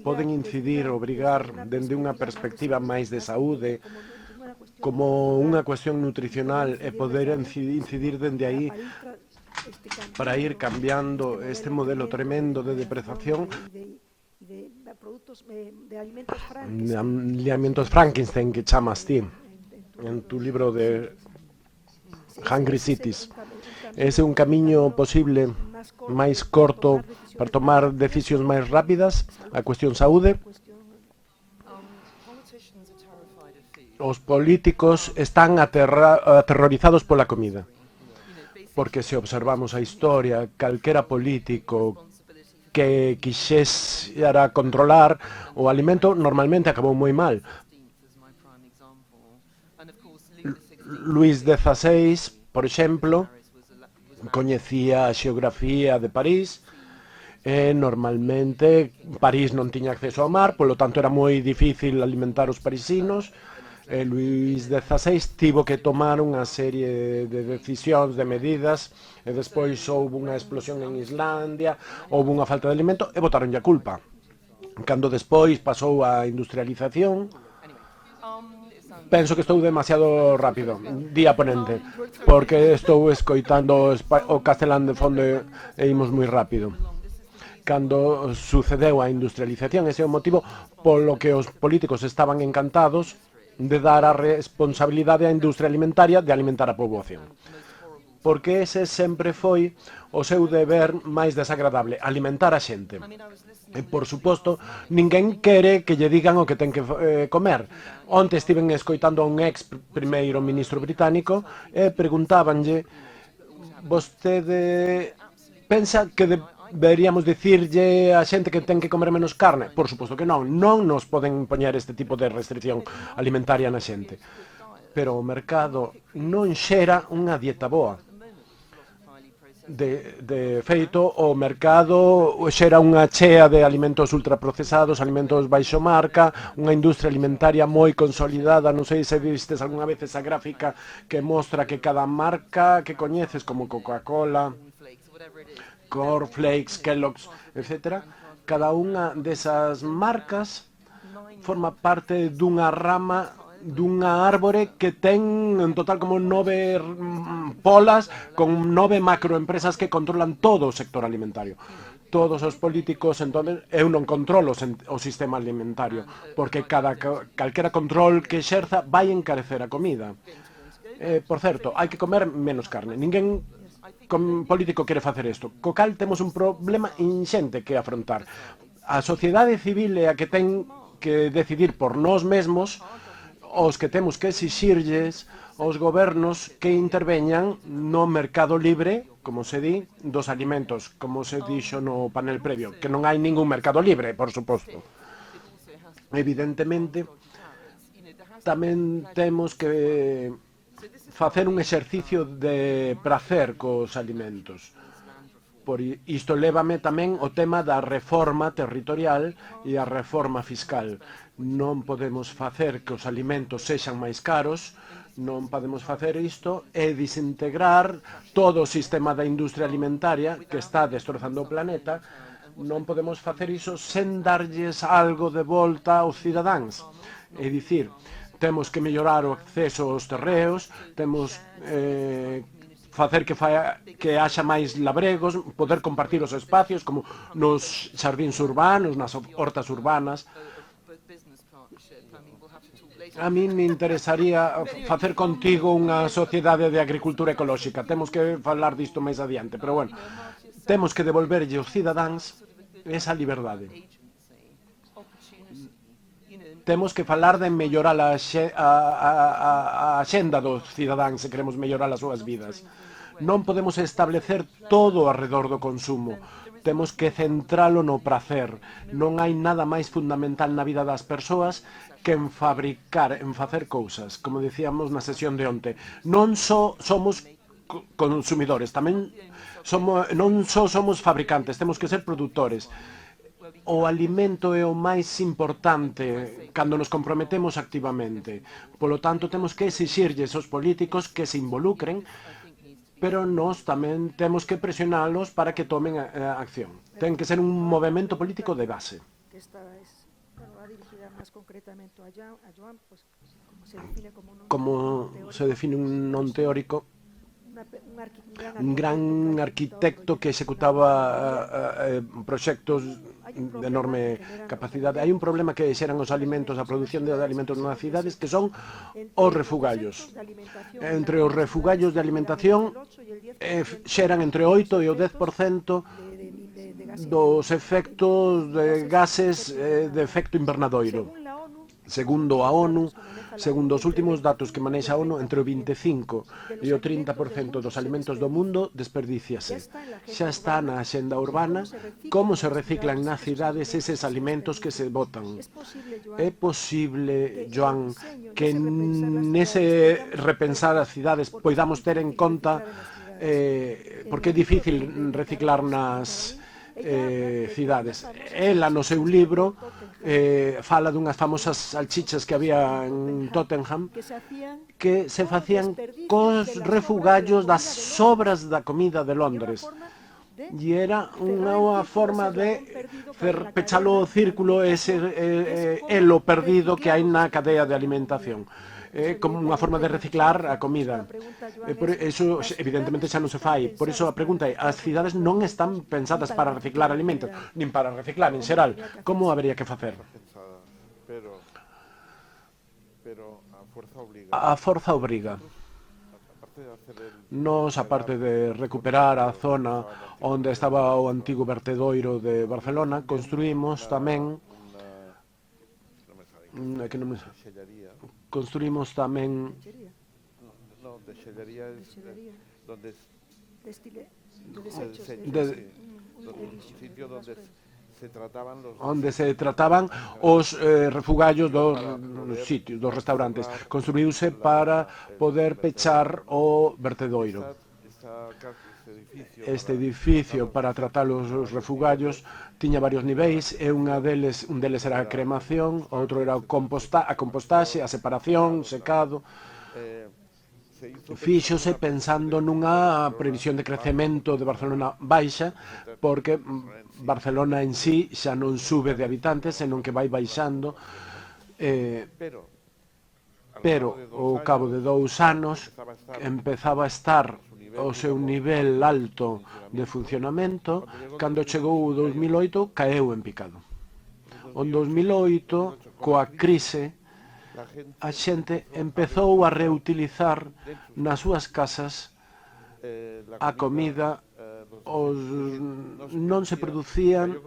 poden incidir, obrigar, dende unha perspectiva máis de saúde, como unha cuestión nutricional, e poder incidir dende aí para ir cambiando este modelo tremendo de depredación de alimentos Frankenstein que chamas ti. en tu libro de Hungry Cities. Ese é un camiño posible máis corto para tomar decisións máis rápidas, a cuestión saúde. Os políticos están aterrorizados pola comida, porque se observamos a historia, calquera político que quixera controlar o alimento normalmente acabou moi mal. Luís XVI, por exemplo, coñecía a xeografía de París, e normalmente París non tiña acceso ao mar, polo tanto era moi difícil alimentar os parisinos. Luís XVI tivo que tomar unha serie de decisións, de medidas, e despois houve unha explosión en Islandia, houve unha falta de alimento e botaronlle a culpa. Cando despois pasou a industrialización, penso que estou demasiado rápido, día ponente, porque estou escoitando o castelán de fondo e imos moi rápido. Cando sucedeu a industrialización, ese é o motivo polo que os políticos estaban encantados de dar a responsabilidade á industria alimentaria de alimentar a poboación. Porque ese sempre foi o seu deber máis desagradable, alimentar a xente. E, por suposto, ninguén quere que lle digan o que ten que comer. Onte estiven escoitando a un ex primeiro ministro británico e preguntábanlle: vostede pensa que deberíamos dicirlle a xente que ten que comer menos carne? Por suposto que non. Non nos poden poñer este tipo de restricción alimentaria na xente. Pero o mercado non xera unha dieta boa. De feito, o mercado xera unha chea de alimentos ultraprocesados, alimentos baixo marca, unha industria alimentaria moi consolidada. Non sei se vistes algunha vez esa gráfica que mostra que cada marca que coñeces, como Coca-Cola, Cornflakes, Kellogg's, etc., cada unha desas marcas forma parte dunha rama dunha árbore que ten en total como 9 polas con 9 macroempresas que controlan todo o sector alimentario. Todos os políticos, entón, eu non controlo o sistema alimentario, porque calquera control que exerza vai encarecer a comida. Por certo, hai que comer menos carne. Ninguén político quere facer isto. Co cal temos un problema inxente que afrontar. A sociedade civil é a que ten que decidir por nós mesmos, os que temos que exixirlles aos gobernos que interveñan no mercado libre, como se di, dos alimentos, como se dixo no panel previo, que non hai ningún mercado libre, por suposto. Evidentemente, tamén temos que facer un exercicio de prazer cos alimentos. Por isto lévame tamén o tema da reforma territorial e a reforma fiscal. Non podemos facer que os alimentos sexan máis caros, non podemos facer isto e desintegrar todo o sistema da industria alimentaria que está destrozando o planeta. Non podemos facer iso sen darlles algo de volta aos cidadáns. É dicir, temos que mellorar o acceso aos terreos, temos facer que haxa máis labregos, poder compartir os espacios como nos xardíns urbanos, nas hortas urbanas. A min me interesaría facer contigo unha sociedade de agricultura ecolóxica. Temos que falar disto máis adiante, pero bueno, temos que devolverlle aos cidadáns esa liberdade. Temos que falar de mellorar a axenda dos cidadáns se queremos mellorar as súas vidas. Non podemos establecer todo alrededor do consumo. Temos que centralo no prazer. Non hai nada máis fundamental na vida das persoas que en fabricar, en facer cousas. Como dicíamos na sesión de onte, non só somos consumidores, tamén non só somos fabricantes, temos que ser produtores. O alimento é o máis importante cando nos comprometemos activamente. Polo tanto, temos que exixirlles aos políticos que se involucren, pero nós tamén temos que presionalos para que tomen acción. Ten que ser un movimento político de base. Como se define un non teórico, un gran arquitecto que executaba proxectos de enorme capacidade. Hai un problema que xeran os alimentos, a produción de alimentos nas cidades, que son os refugallos. Entre os refugallos de alimentación xeran entre 8 e o 10% dos efectos de gases de efecto invernadoiro. Segundo a ONU, segundo os últimos datos que manexa a ONU, entre o 25 e o 30% dos alimentos do mundo desperdíciase. Xa está na axenda urbana como se reciclan nas cidades eses alimentos que se botan. É posible, Joan, que nese repensar as cidades poidamos ter en conta porque é difícil reciclar nas cidades. Ela no seu libro fala dunhas famosas salchichas que había en Tottenham que se facían cos refugallos das sobras da comida de Londres. E era unha forma de pechalo o círculo ese elo perdido que hai na cadea de alimentación. Como unha forma de reciclar a comida. Eso evidentemente xa non se fai. Por iso a pregunta é, as cidades non están pensadas para reciclar alimentos, nin para reciclar en xeral. Como habería que facer? A forza obriga. Nos, aparte de recuperar a zona onde estaba o antigo vertedoiro de Barcelona, construímos tamén construímos tamén onde se trataban os refugallos dos sitios, dos restaurantes. Construíuse para poder pechar o vertedoiro. Este edificio para tratar os refugallos tiña varios niveis e un deles era a cremación, outro era a compostaxe, a separación, secado. Fíxose pensando nunha previsión de crecemento de Barcelona baixa, porque Barcelona en sí xa non sube de habitantes, senón que vai baixando, pero ao cabo de 2 anos empezaba a estar o seu nivel alto de funcionamento. Cando chegou o 2008 caeu en picado. O 2008, coa crise, a xente empezou a reutilizar nas súas casas a comida, non se producían,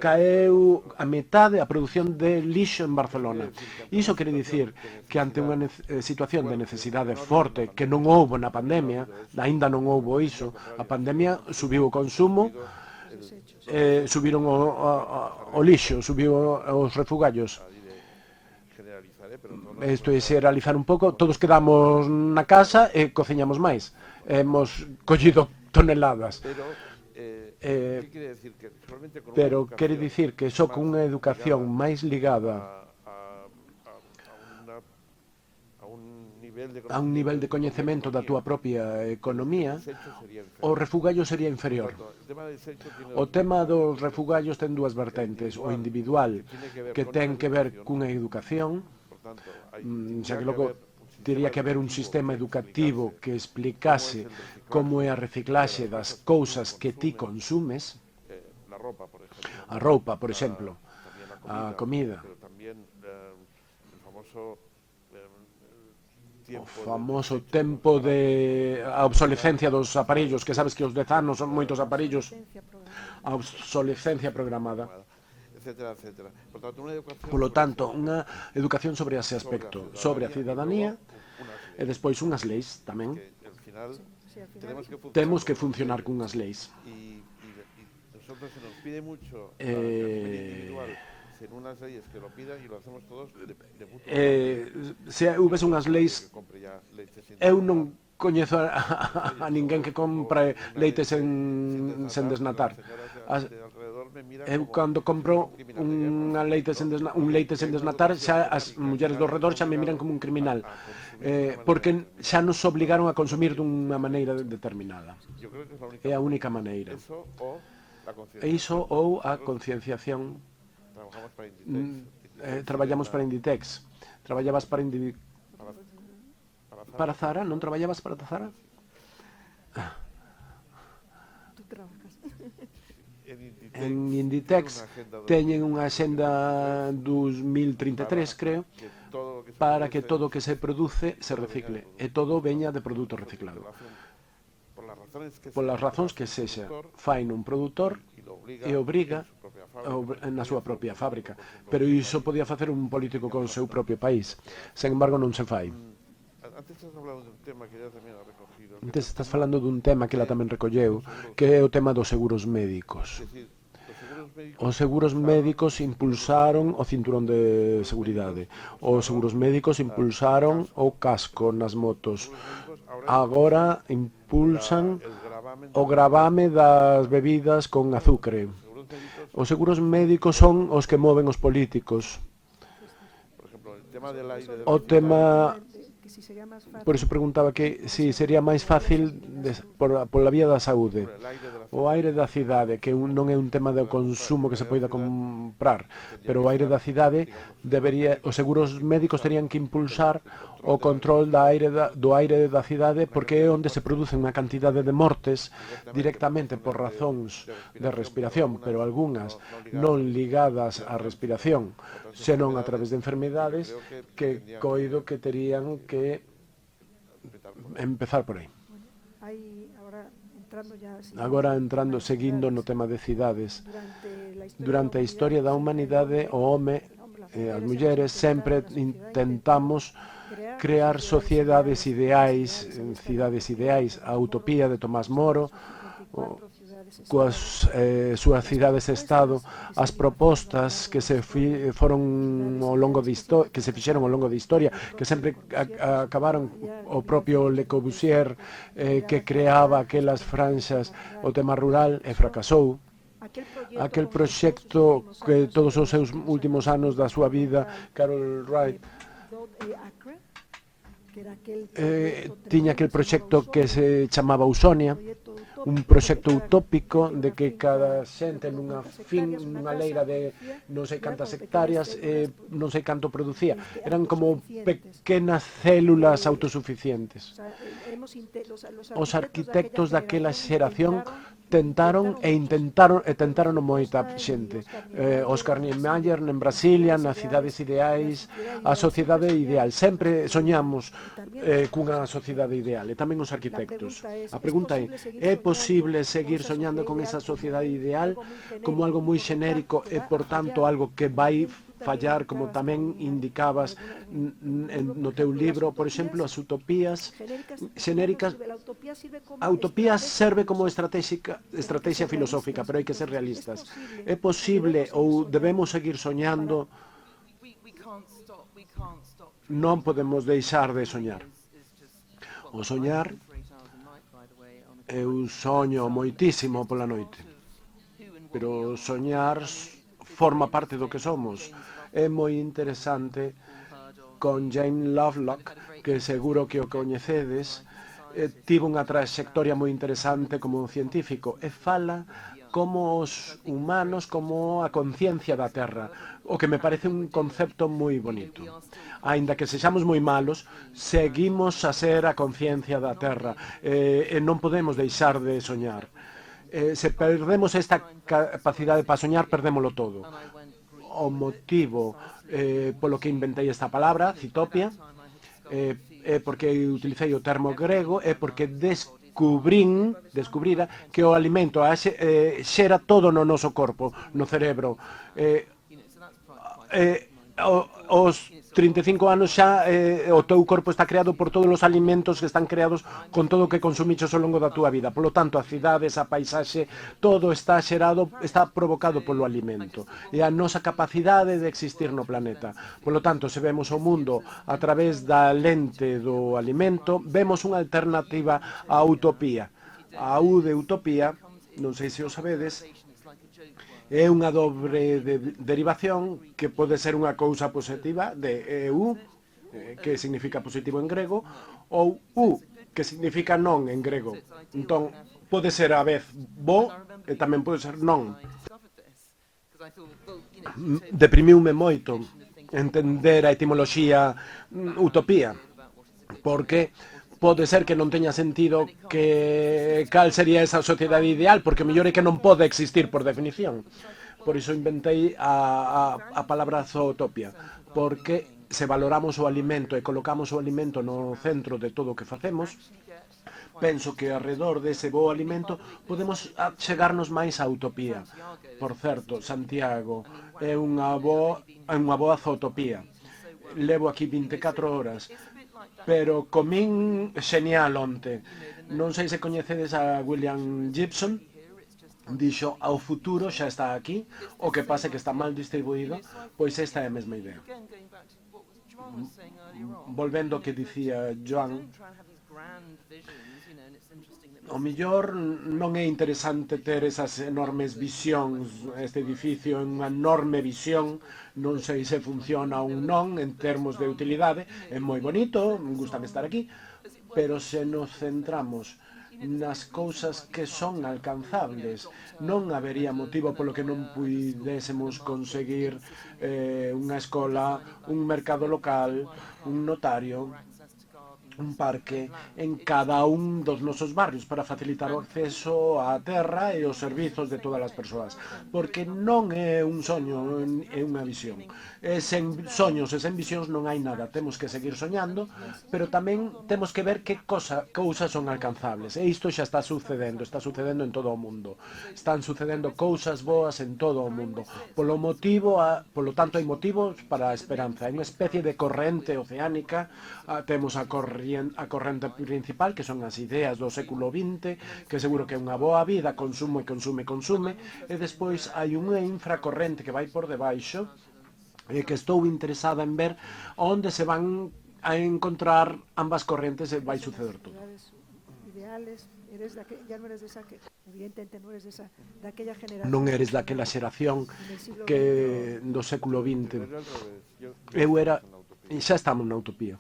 caeu a metade a produción de lixo en Barcelona. Iso quere dicir que ante unha situación de necesidade forte que non houbo na pandemia, aínda non houbo iso, a pandemia subiu o consumo, subiron o lixo, subiu os refugallos. Isto é xeralizar un pouco, todos quedamos na casa e cociñamos máis. Hemos collido toneladas. Pero quere dicir que só con unha educación máis ligada a un nivel de coñecemento da túa propia economía, o refugallo sería inferior. O tema dos refugallos ten dúas vertentes. O individual, que ten que ver cunha educación, xa que logo teria que haber un sistema educativo que explicase como é a reciclaxe das cousas que ti consumes, a roupa, por exemplo, a comida, o famoso tempo de a obsolescencia dos aparellos, que sabes que os 10 anos son moitos aparellos, a obsolescencia programada. Polo tanto, unha educación sobre ese aspecto, sobre a cidadanía, e despois unhas leis tamén. Temos que funcionar cunhas leis. Se houvese unhas leis, eu non coñezo a ninguén que compre leite sen desnatar. Eu cando compro un leite sen desnatar, xa as mulleres do redor xa me miran como un criminal, porque xa nos obligaron a consumir dunha maneira determinada. É a única maneira. Iso ou a concienciación. Traballamos para Inditex. Traballabas para para Zara? Non traballabas para Zara? En Inditex teñen unha axenda 2033, creo, para que todo o que se produce se recicle e todo veña de produto reciclado. Polas razóns que sexa, fai un produtor e obriga na súa propia fábrica. Pero iso podía facer un político con o seu propio país. Sen embargo, non se fai. Antes estás falando dun tema que ela tamén recolleu, que é o tema dos seguros médicos. Os seguros médicos impulsaron o cinturón de seguridade. Os seguros médicos impulsaron o casco nas motos. Agora impulsan o gravame das bebidas con azúcar. Os seguros médicos son os que moven os políticos. O tema... Por iso preguntaba que si sería máis fácil pola vía da saúde. O aire da cidade, que non é un tema de consumo que se poida comprar, pero o aire da cidade os seguros médicos terían que impulsar o control do aire da cidade, porque é onde se produce unha cantidade de mortes directamente por razóns de respiración, pero algunhas non ligadas á respiración, senón a través de enfermidades que coido que terían que empezar por aí. Agora entrando, seguindo no tema de cidades, durante a historia da humanidade, o home e as mulleres sempre intentamos crear sociedades ideais, cidades ideais, a utopía de Tomás Moro, coas súas cidades-estado, as propostas que se foron ao longo de que se fixeron ao longo da historia, que sempre acabaron o propio Le Corbusier, que creaba aquelas franxas, o tema rural, e fracasou. Aquel proxecto que todos os seus últimos anos da súa vida, Carol Wright, tiña aquel proxecto que se chamaba Ausonia, un proxecto utópico de que cada xente nunha leira de non sei cantas hectáreas non sei canto producía. Eran como pequenas células autosuficientes. Os arquitectos daquela xeración tentaron moita xente. Oscar Niemeyer en Brasilia, nas cidades ideais, a sociedade ideal. Sempre soñamos cunha sociedade ideal, e tamén os arquitectos. A pregunta é posible seguir soñando con esa sociedade ideal como algo moi xenérico e, por tanto, algo que vai fallar, como tamén indicabas no teu libro, por exemplo, as utopías xenéricas? A utopía serve como estrategia filosófica, pero hai que ser realistas. É posible ou debemos seguir soñando? Non podemos deixar de soñar. O soñar, eu soño moitísimo pola noite, pero soñar forma parte do que somos. É moi interesante con James Lovelock, que seguro que o coñecedes, tivo unha traxectoria moi interesante como científico, e fala como os humanos, como a conciencia da Terra, o que me parece un concepto moi bonito. Aínda que sexamos moi malos, seguimos a ser a conciencia da Terra, e non podemos deixar de soñar. Se perdemos esta capacidade para soñar, perdémolo todo. O motivo polo que inventei esta palabra, citopia, é porque utilicei o termo grego, é porque descubrira que o alimento xera todo no noso corpo, no cerebro. Os 35 anos xa o teu corpo está creado por todos os alimentos que están creados con todo o que consumiches ao longo da túa vida. Polo tanto, as cidades, a paisaxe, todo está provocado polo alimento. E a nosa capacidade de existir no planeta. Polo tanto, se vemos o mundo a través da lente do alimento, vemos unha alternativa á utopía. A U de utopía, non sei se o sabedes, é unha dobre derivación que pode ser unha cousa positiva de EU, que significa positivo en grego, ou U, que significa non en grego. Entón, pode ser a vez bo e tamén pode ser non. Deprimiume moito entender a etimoloxía utopía, porque pode ser que non teña sentido que cal sería esa sociedade ideal, porque mellor é que non pode existir por definición. Por iso inventei a palabra zootopia, porque se valoramos o alimento e colocamos o alimento no centro de todo o que facemos, penso que alrededor dese bo alimento podemos chegarnos máis á utopía. Por certo, Santiago é unha boa zootopía. Levo aquí 24 horas, pero comín xenial onte. Non sei se coñecedes a William Gibson. Dixo, ao futuro xa está aquí, o que pasa é que está mal distribuído, pois esta é a mesma idea. Volvendo ao que dicía Joan, o millor non é interesante ter esas enormes visións. Este edificio é unha enorme visión, non sei se funciona ou non en termos de utilidade, é moi bonito, gustame estar aquí, pero se nos centramos nas cousas que son alcanzables, non habería motivo polo que non puidésemos conseguir unha escola, un mercado local, un notario, un parque en cada un dos nosos barrios para facilitar o acceso á terra e os servizos de todas as persoas, porque non é un soño, é unha visión. Sen soños e sen visións non hai nada, temos que seguir soñando, pero tamén temos que ver que cousas son alcanzables, e isto xa está sucedendo en todo o mundo. Están sucedendo cousas boas en todo o mundo. Polo tanto, hai motivos para a esperanza. Hai unha especie de corrente oceánica, temos a corrente principal, que son as ideas do século XX, que seguro que é unha boa vida, consumo e consume, e despois hai unha infracorrente que vai por debaixo, que estou interesada en ver onde se van a encontrar ambas correntes e vai suceder todo. Non eres daquela xeración que do século XX. Eu era... Xa estamos na utopía.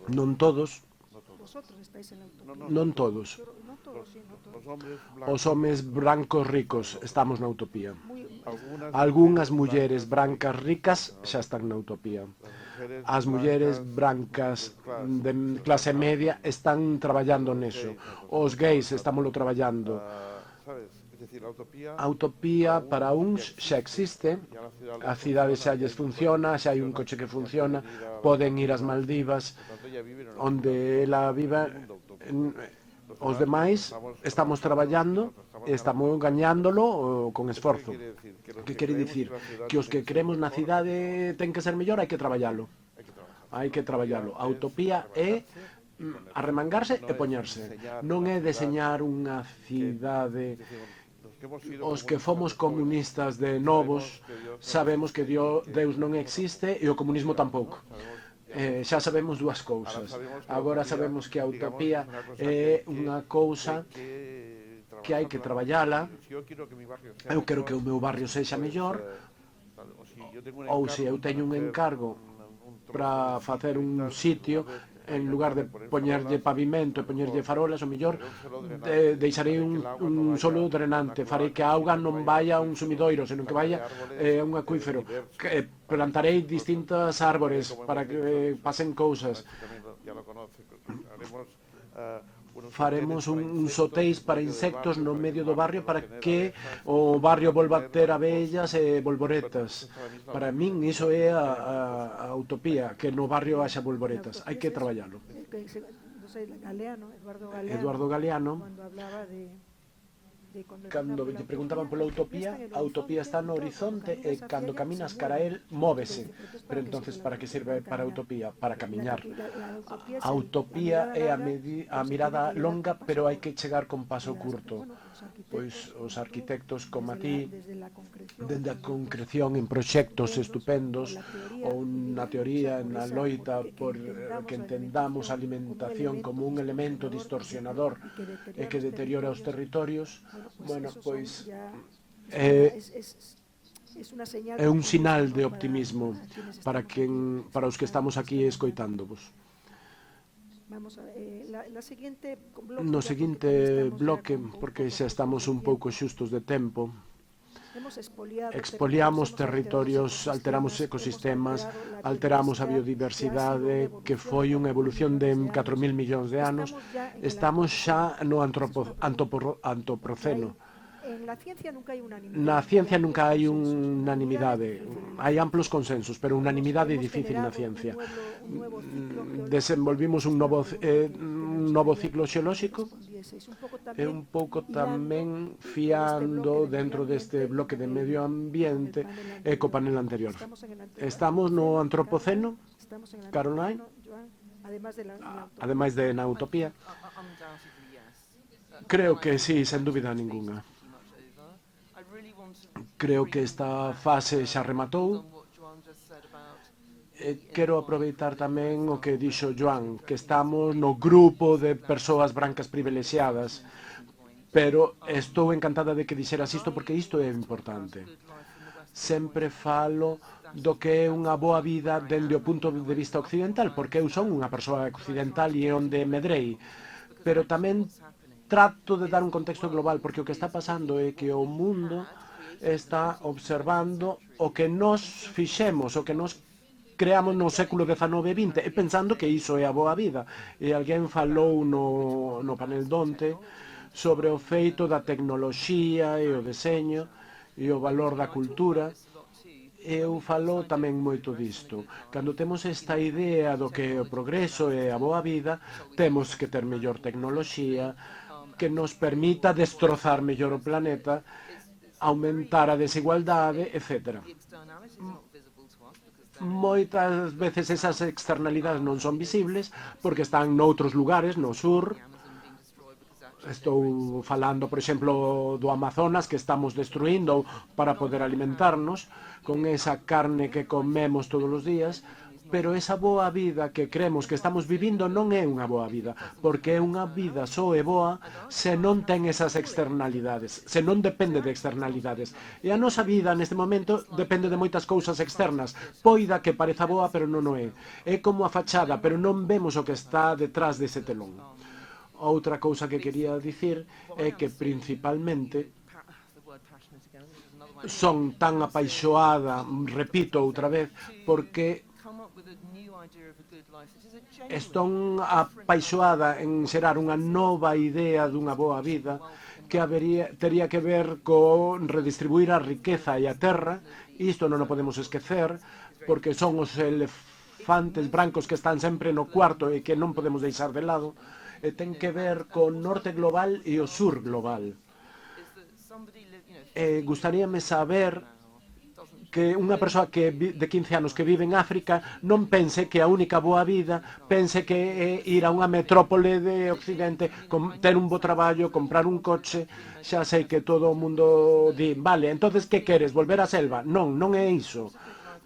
Non todos. Non todos. Os homes brancos ricos estamos na utopía. Algúnas mulleres brancas ricas xa están na utopía. As mulleres brancas de clase media están traballando neso. Os gays estámoslo traballando. A utopía para uns xa existe, a cidade xa lles funciona, xa hai un coche que funciona, poden ir ás Maldivas, onde ela viva. Os demais estamos traballando e estamos gañándolo con esforzo. Que quere dicir? Que os que queremos na cidade ten que ser mellor, hai que traballalo. Hai que traballalo. A utopía é arremangarse e poñerse. Non é deseñar unha cidade. Os que fomos comunistas de novos sabemos que Deus non existe e o comunismo tampouco. Xa sabemos dúas cousas. Agora sabemos que a utopía é unha cousa que hai que traballala. Eu quero que o meu barrio sexa mellor, ou se eu teño un encargo para facer un sitio, en lugar de poñerlle pavimento e poñerlle farolas, o mellor deixarei un solo drenante, farei que a auga non vaya a un sumidoiro, senón que vaya a un acuífero. Plantarei distintas árbores para que pasen cousas. Faremos uns hotéis para insectos no medio do barrio para que o barrio volva a ter abellas e bolboretas. Para min iso é a utopía, que no barrio haxa bolboretas. Hai que traballalo. Eduardo Galeano, cando lle preguntaban pola utopía, a utopía está no horizonte e cando caminas cara a él, móvese. Pero entonces, para que serve para a utopía? Para camiñar. A utopía é a mirada longa, pero hai que chegar con paso curto. Pois os arquitectos como a ti, dende a concreción en proxectos estupendos, ou na teoría, na loita, por que entendamos a alimentación como un elemento distorsionador e que deteriora os territorios, bueno, pois é un sinal de optimismo para os que estamos aquí escoitándovos. No seguinte bloque, porque xa estamos un pouco xustos de tempo, expoliamos territorios, alteramos ecosistemas, alteramos a biodiversidade, que foi unha evolución de 4.000 millóns de anos. Estamos xa no antropoceno. Na ciencia nunca hai unanimidade, hai amplos consensos, pero unanimidade é difícil na ciencia. Desenvolvimos un novo ciclo xeolóxico e un pouco tamén fiando dentro deste bloque de medio ambiente e co panel anterior. Estamos no antropoceno, Caroline, ademais de na utopía. Creo que sí, sen dúbida ninguna. Creo que esta fase xa rematou. Quero aproveitar tamén o que dixo Joan, que estamos no grupo de persoas brancas privilexiadas, pero estou encantada de que dixeras isto porque isto é importante. Sempre falo do que é unha boa vida dende o punto de vista occidental, porque eu son unha persoa occidental e é onde medrei, pero tamén trato de dar un contexto global, porque o que está pasando é que o mundo está observando o que nos fixemos, o que nos creamos no século XIX e XX, e pensando que iso é a boa vida. E alguén falou no panel donte sobre o feito da tecnoloxía e o deseño e o valor da cultura. Eu falo tamén moito disto. Cando temos esta idea do que é o progreso e a boa vida, temos que ter mellor tecnoloxía que nos permita destrozar mellor o planeta, aumentar a desigualdade, etc. Moitas veces esas externalidades non son visibles porque están noutros lugares, no sur. Estou falando, por exemplo, do Amazonas, que estamos destruindo para poder alimentarnos con esa carne que comemos todos os días, pero esa boa vida que creemos que estamos vivindo non é unha boa vida, porque unha vida só é boa se non ten esas externalidades, se non depende de externalidades. E a nosa vida neste momento depende de moitas cousas externas, poida que pareza boa, pero non o é. É como a fachada, pero non vemos o que está detrás dese telón. Outra cousa que quería dicir é que principalmente son tan apaixoada, repito outra vez, porque estou apaixoada en xerar unha nova idea dunha boa vida que tería que ver con redistribuir a riqueza e a terra. Isto non o podemos esquecer, porque son os elefantes brancos que están sempre no cuarto e que non podemos deixar de lado. E ten que ver con norte global e o sur global. Gustaríame saber que unha persoa de 15 anos que vive en África non pense que a única boa vida, pense que é ir a unha metrópole de Occidente, ter un bo traballo, comprar un coche. Xa sei que todo o mundo di, vale, entonces que queres, volver á selva? Non, non é iso.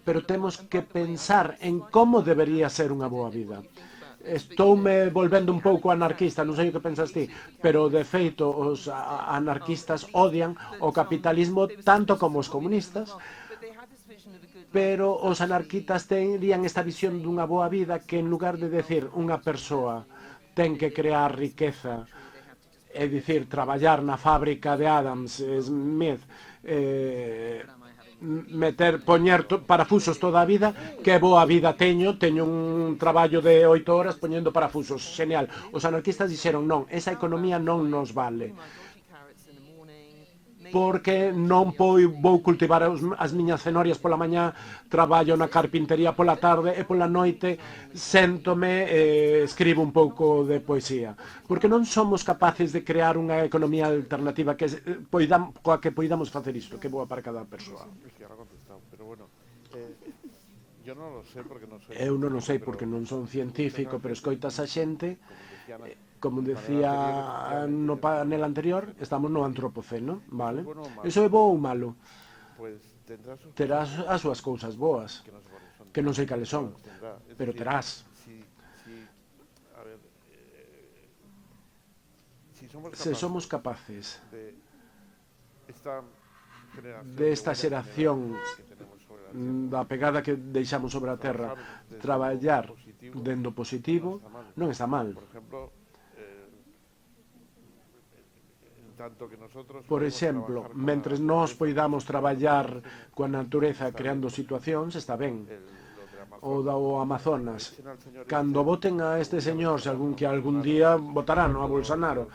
Pero temos que pensar en como debería ser unha boa vida. Estoume volvendo un pouco anarquista, non sei o que pensas ti, pero de feito os anarquistas odian o capitalismo tanto como os comunistas, pero os anarquistas terían esta visión dunha boa vida que en lugar de decir unha persoa ten que crear riqueza, é dicir, traballar na fábrica de Adams Smith, poñer parafusos toda a vida, que boa vida teño un traballo de 8 horas poñendo parafusos, genial. Os anarquistas dixeron non, esa economía non nos vale, porque non vou cultivar as miñas cenorias pola mañá, traballo na carpintería pola tarde e pola noite séntome e escribo un pouco de poesía. Porque non somos capaces de crear unha economía alternativa coa que poidamos facer isto, que boa para cada persoa. Eu non o sei porque non son científico, pero escoitas a xente. Como decía no panel anterior, estamos no antropoceno, vale? Iso é bo ou malo? Terás as súas cousas boas, que non sei cales son, pero terás. Se somos capaces desta xeración da pegada que deixamos sobre a terra traballar dendo positivo, non está mal. Por exemplo, mentres nós poidamos traballar coa natureza creando situacións, está ben. O do Amazonas, cando voten a este señor, se que algún día votarán a Bolsonaro,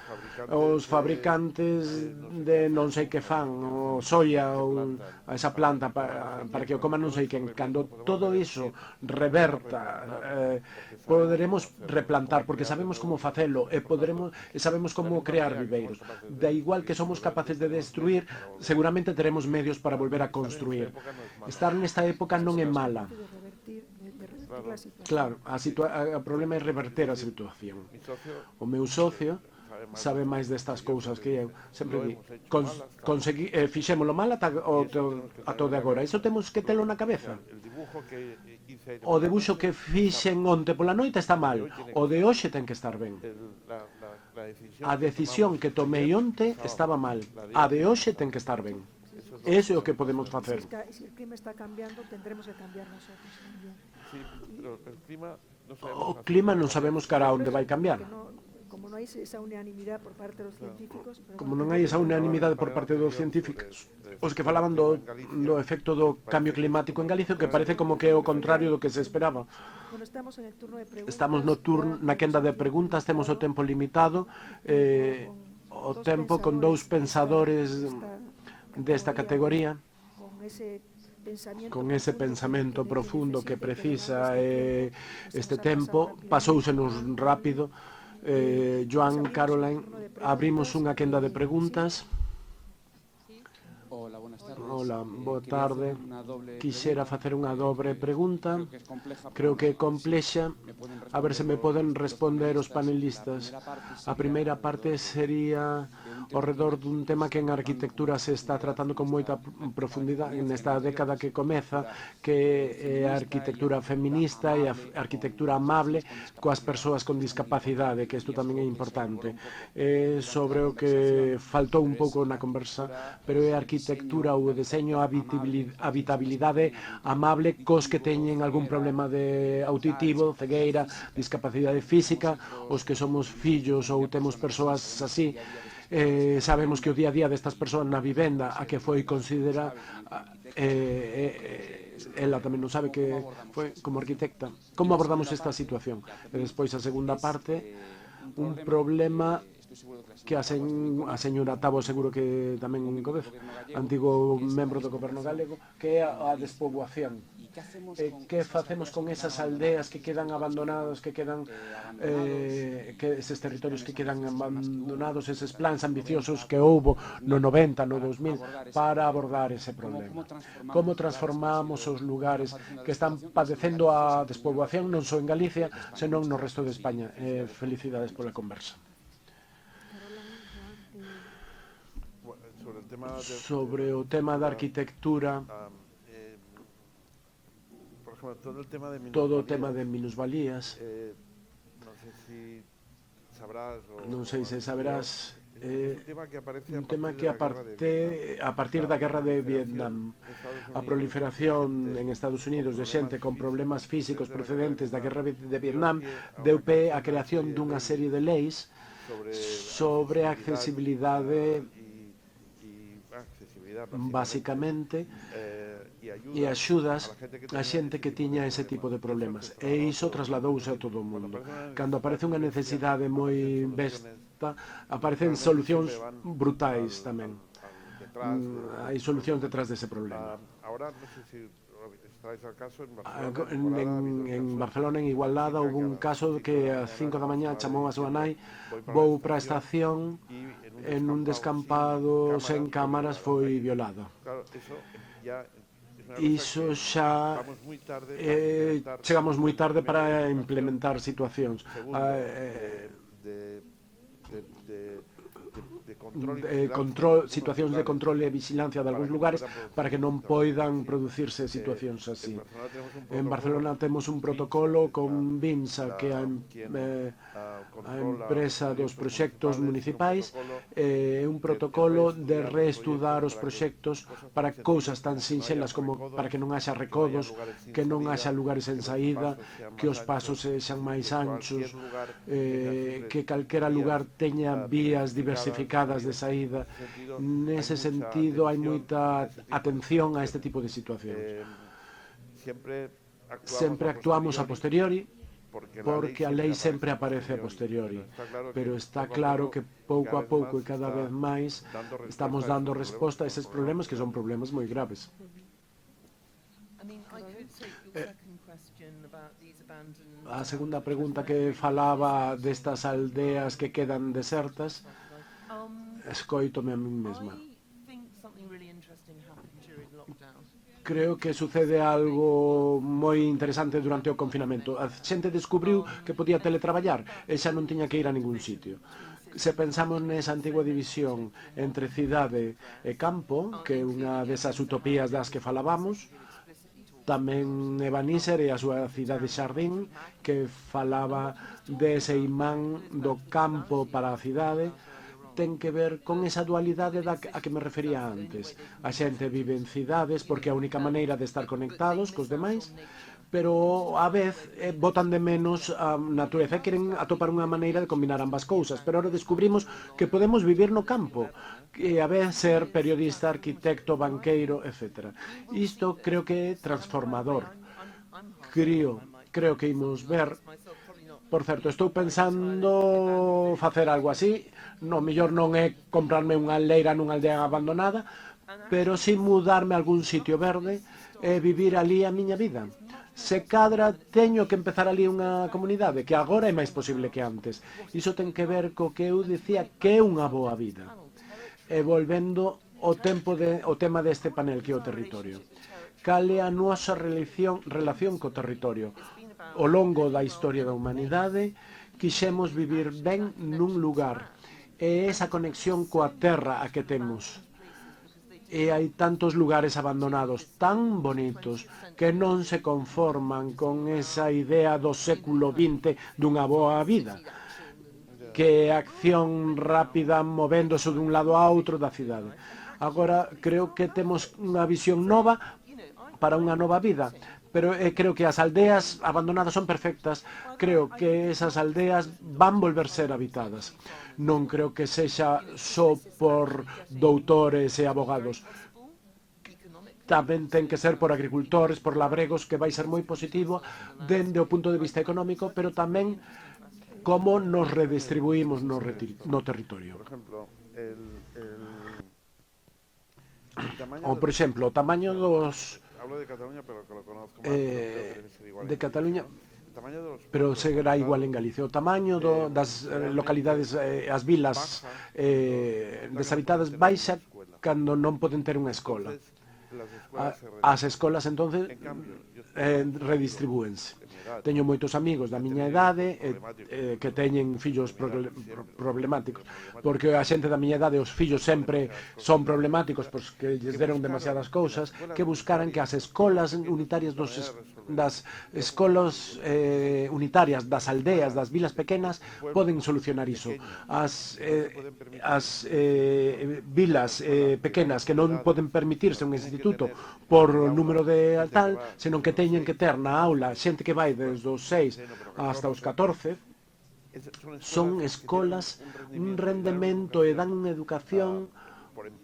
os fabricantes de non sei que fan, o soia, ou a esa planta para que o coman non sei quen, cando todo iso reverta, poderemos replantar, porque sabemos como facelo, e sabemos como crear viveiros. Da igual que somos capaces de destruir, seguramente teremos medios para volver a construir. Estar nesta época non é mala. Claro, o problema é reverter a situación. O meu socio sabe máis destas cousas que eu. Sempre di, fixémolo mal ata o de agora. Iso temos que telo na cabeza. O debuxo que fixen onte pola noite está mal. O de hoxe ten que estar ben. A decisión que tomei onte estaba mal. A de hoxe ten que estar ben. Eso é o que podemos facer. Si el clima está cambiando, tendremos que cambiar nosotros también. O clima non sabemos cara a onde vai cambiar. Como non hai esa unanimidade por parte dos científicos, como non hai esa unanimidade por parte dos científicos, os que falaban do efecto do cambio climático en Galicia, que parece como que é o contrario do que se esperaba. Estamos na quenda de preguntas, temos o tempo limitado, o tempo con dous pensadores desta categoría, con ese pensamento profundo que precisa este tempo. Pasóusenos rápido. Joan, Caroline, abrimos unha quenda de preguntas. Hola, boa tarde. Quixera facer unha dobre pregunta. Creo que é complexa. A ver se me poden responder os panelistas. A primeira parte sería ao redor dun tema que en arquitectura se está tratando con moita profundidade nesta década que comeza, que é a arquitectura feminista e a arquitectura amable coas persoas con discapacidade, que isto tamén é importante. Sobre o que faltou un pouco na conversa, pero é a arquitectura ou o deseño habitabilidade amable cos que teñen algún problema de auditivo, cegueira, discapacidade física, os que somos fillos ou temos persoas así. Sabemos que o día a día destas persoas na vivenda a que foi considerada, ela tamén non sabe que foi como arquitecta. Como abordamos esta situación? E despois a segunda parte, un problema que a señora Tabo seguro que tamén conoce, antigo membro do goberno galego, que é a despoboación. Que facemos con esas aldeas que quedan abandonados, que quedan eses territorios que quedan abandonados, eses plans ambiciosos que houbo no 90, no 2000 para abordar ese problema? Como transformamos os lugares que están padecendo a despoboación non só en Galicia, senón no resto de España? Felicidades pola conversa. Sobre o tema da arquitectura, todo o tema de minusvalías, non sei se saberás, un tema que a partir da guerra de Vietnam, a proliferación en Estados Unidos de xente con problemas físicos procedentes da guerra de Vietnam deu pé á creación dunha serie de leis sobre a accesibilidade, basicamente, e axudas a xente que tiña ese tipo de problemas. E iso trasladouse a todo o mundo. Cando aparece unha necesidade moi besta, aparecen solucións brutais tamén. Hai solucións detrás dese problema. En Barcelona, en Igualada, houve un caso que a 5 da mañá chamou a súa nai, vou para a estación, en un descampado sen cámaras foi violada. Iso xa chegamos moi tarde para implementar situacións, situacións de control e vigilancia de algúns lugares para que non poidan producirse situacións así. En Barcelona temos un protocolo con Vinsa, que é a empresa dos proxectos municipais, un protocolo de reestudar os proxectos para cousas tan sinxelas como para que non haxa recodos, que non haxa lugares en saída, que os pasos sexan máis anchos, que calquera lugar teña vías diversificadas portas de saída. Nese sentido, hai moita atención a este tipo de situacións. Sempre actuamos a posteriori, porque a lei sempre aparece a posteriori, pero está claro que pouco a pouco e cada vez máis estamos dando resposta a eses problemas que son problemas moi graves. A segunda pregunta que falaba destas aldeas que quedan desertas, escoítome a min mesma. Creo que sucede algo moi interesante durante o confinamento. A xente descubriu que podía teletraballar e xa non tiña que ir a ningún sitio. Se pensamos nesa antigua división entre cidade e campo, que é unha desas utopías das que falábamos, tamén Eva Nisser e a súa cidade xardín, que falaba dese imán do campo para a cidade, ten que ver con esa dualidade a que me refería antes. A xente vive en cidades porque é a única maneira de estar conectados cos demais, pero a vez botan de menos a natureza e queren atopar unha maneira de combinar ambas cousas. Pero ahora descubrimos que podemos vivir no campo e a vez ser periodista, arquitecto, banqueiro, etc. Isto creo que é transformador. Creo que imos ver. Por certo, estou pensando facer algo así. No mellor non é comprarme unha leira nunha aldea abandonada, pero si mudarme a algún sitio verde e vivir ali a miña vida. Se cadra teño que empezar ali unha comunidade, que agora é máis posible que antes. Iso ten que ver co que eu dicía que é unha boa vida. E volvendo ao tema deste panel, que é o territorio. Cal é a nosa relación co territorio? Ao longo da historia da humanidade, quixemos vivir ben nun lugar. E esa conexión coa terra a que temos. E hai tantos lugares abandonados tan bonitos que non se conforman con esa idea do século XX dunha boa vida, que é acción rápida movéndose dun lado a outro da cidade. Agora creo que temos unha visión nova para unha nova vida, pero creo que as aldeas abandonadas son perfectas. Creo que esas aldeas van volver ser habitadas. Non creo que sexa só por doutores e abogados. Tamén ten que ser por agricultores, por labregos, que vai ser moi positivo dende o punto de vista económico, pero tamén como nos redistribuímos no territorio. Ou, por exemplo, o tamaño dos... Hablo de Cataluña, pero que lo conozco más. De Cataluña, pero será igual en Galicia. O tamaño das localidades, as vilas deshabitadas baixa cando non poden ter unha escola. As escolas, entonces, redistribúense. Teño moitos amigos da miña idade que teñen fillos problemáticos, porque a xente da miña idade, os fillos sempre son problemáticos porque lles deron demasiadas cousas, que buscaran que as escolas unitarias das escolas unitarias das aldeas, das vilas pequenas, poden solucionar iso. As vilas pequenas que non poden permitirse un instituto por número de tal, senón que teñen que ter na aula xente que vai desde os 6 hasta os 14, son escolas, un rendemento e dan unha educación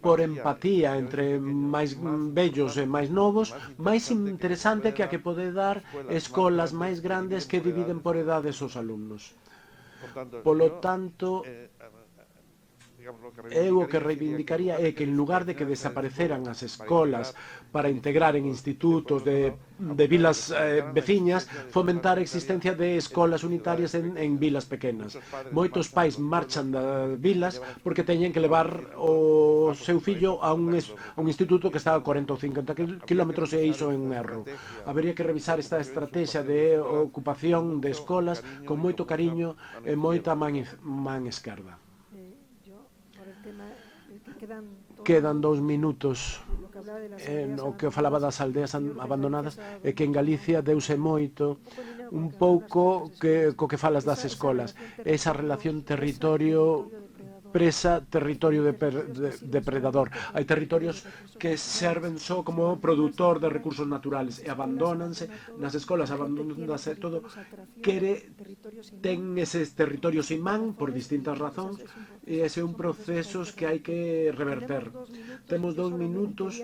por empatía entre máis vellos e máis novos, máis interesante que a que pode dar escolas máis grandes que dividen por edades os alumnos. Polo tanto, eu o que reivindicaría é que en lugar de que desapareceran as escolas para integrar en institutos de vilas veciñas, fomentar a existencia de escolas unitarias en vilas pequenas. Moitos pais marchan das vilas porque teñen que levar o seu fillo a un instituto que está a 40 ou 50 kilómetros e iso é un erro. Habería que revisar esta estrategia de ocupación de escolas con moito cariño e moita man esquerda. Quedan 2 minutos no que falaba das aldeas abandonadas e que en Galicia deuse moito un pouco co que falas das escolas, esa relación territorio presa, territorio depredador. Hai territorios que serven só como produtor de recursos naturales e abandónanse nas escolas, abandónanse todo. Ten eses territorios imán por distintas razóns e ese é un proceso que hai que reverter. Temos 2 minutos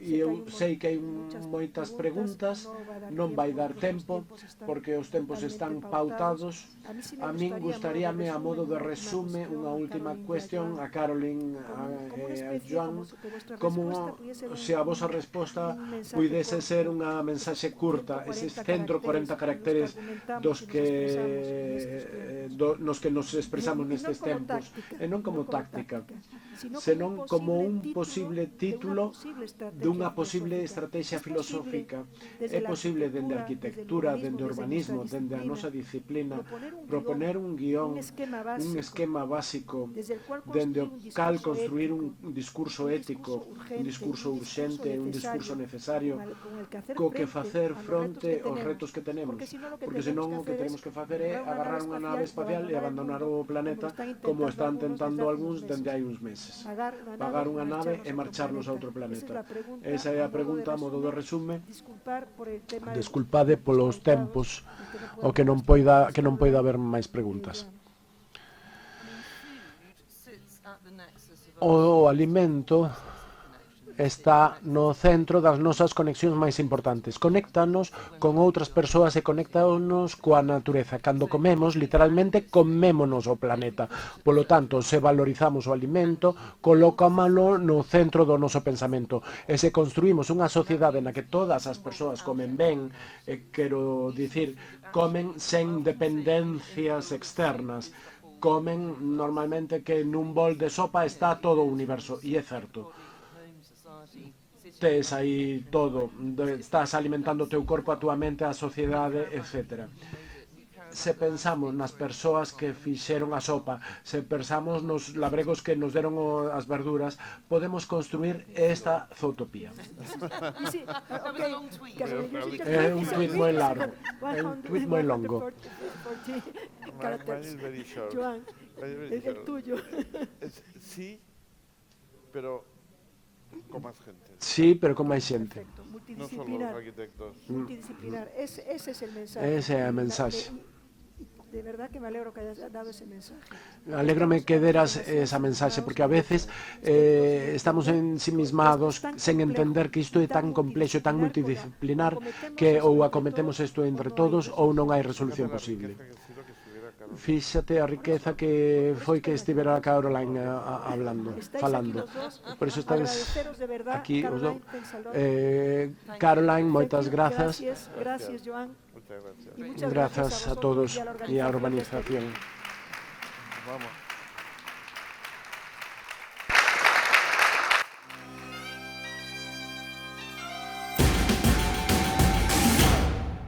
e eu sei que hai moitas preguntas, non vai dar tempo porque os tempos están pautados. A min gustaríame, a modo de resume, unha última cuestión a Caroline e a Joan, como se a vosa resposta puidese ser unha mensaxe curta, eses 140 caracteres nos que nos expresamos nestes tempos, e non como táctica, senón como un posible título dunha posible estrategia filosófica. É posible dende a arquitectura, dende o urbanismo, dende a nosa disciplina, proponer un guión, un esquema básico, dende o cal construir un discurso ético, un discurso urxente, un discurso necesario, co que facer fronte aos retos que tenemos, porque senón o que tenemos que facer é agarrar unha nave espacial e abandonar o planeta como están tentando algúns dende hai uns meses. Pagar unha nave e marcharnos a outro planeta. Esa é a pregunta a modo de resume. Desculpade polos tempos, o que non poida haber máis preguntas. O alimento está no centro das nosas conexións máis importantes. Conéctanos con outras persoas e conéctanos coa natureza. Cando comemos, literalmente, comémonos o planeta. Polo tanto, se valorizamos o alimento, colocámalo no centro do noso pensamento. E se construímos unha sociedade na que todas as persoas comen ben, quero dicir, comen sen dependencias externas, comen normalmente que nun bol de sopa está todo o universo, e é certo. Tes aí todo, estás alimentando o teu corpo, a túa mente, a sociedade, etc. Se pensamos nas persoas que fixeron a sopa, se pensamos nos labregos que nos deron as verduras, podemos construir esta zootopía. É un tweet moi largo, é un tweet moi longo. Joan, el tuyo. Sí, pero con máis gente. Sí, pero con máis xente. Non son os arquitectos. Multidisciplinar. Ese es el mensaje. Ese é o mensaxe. De verdad que me alegro que hayas dado ese mensaje. Alégrame que deras esa mensaxe, porque a veces estamos ensimismados sen entender que isto é tan complexo, tan multidisciplinar, que ou acometemos isto entre todos ou non hai resolución posible. Fíxate a riqueza que foi que estivera Caroline falando. Por iso estades aquí os dous. Caroline, moitas grazas. Gracias, Joan. Grazas a todos e á urbanización. Vamos.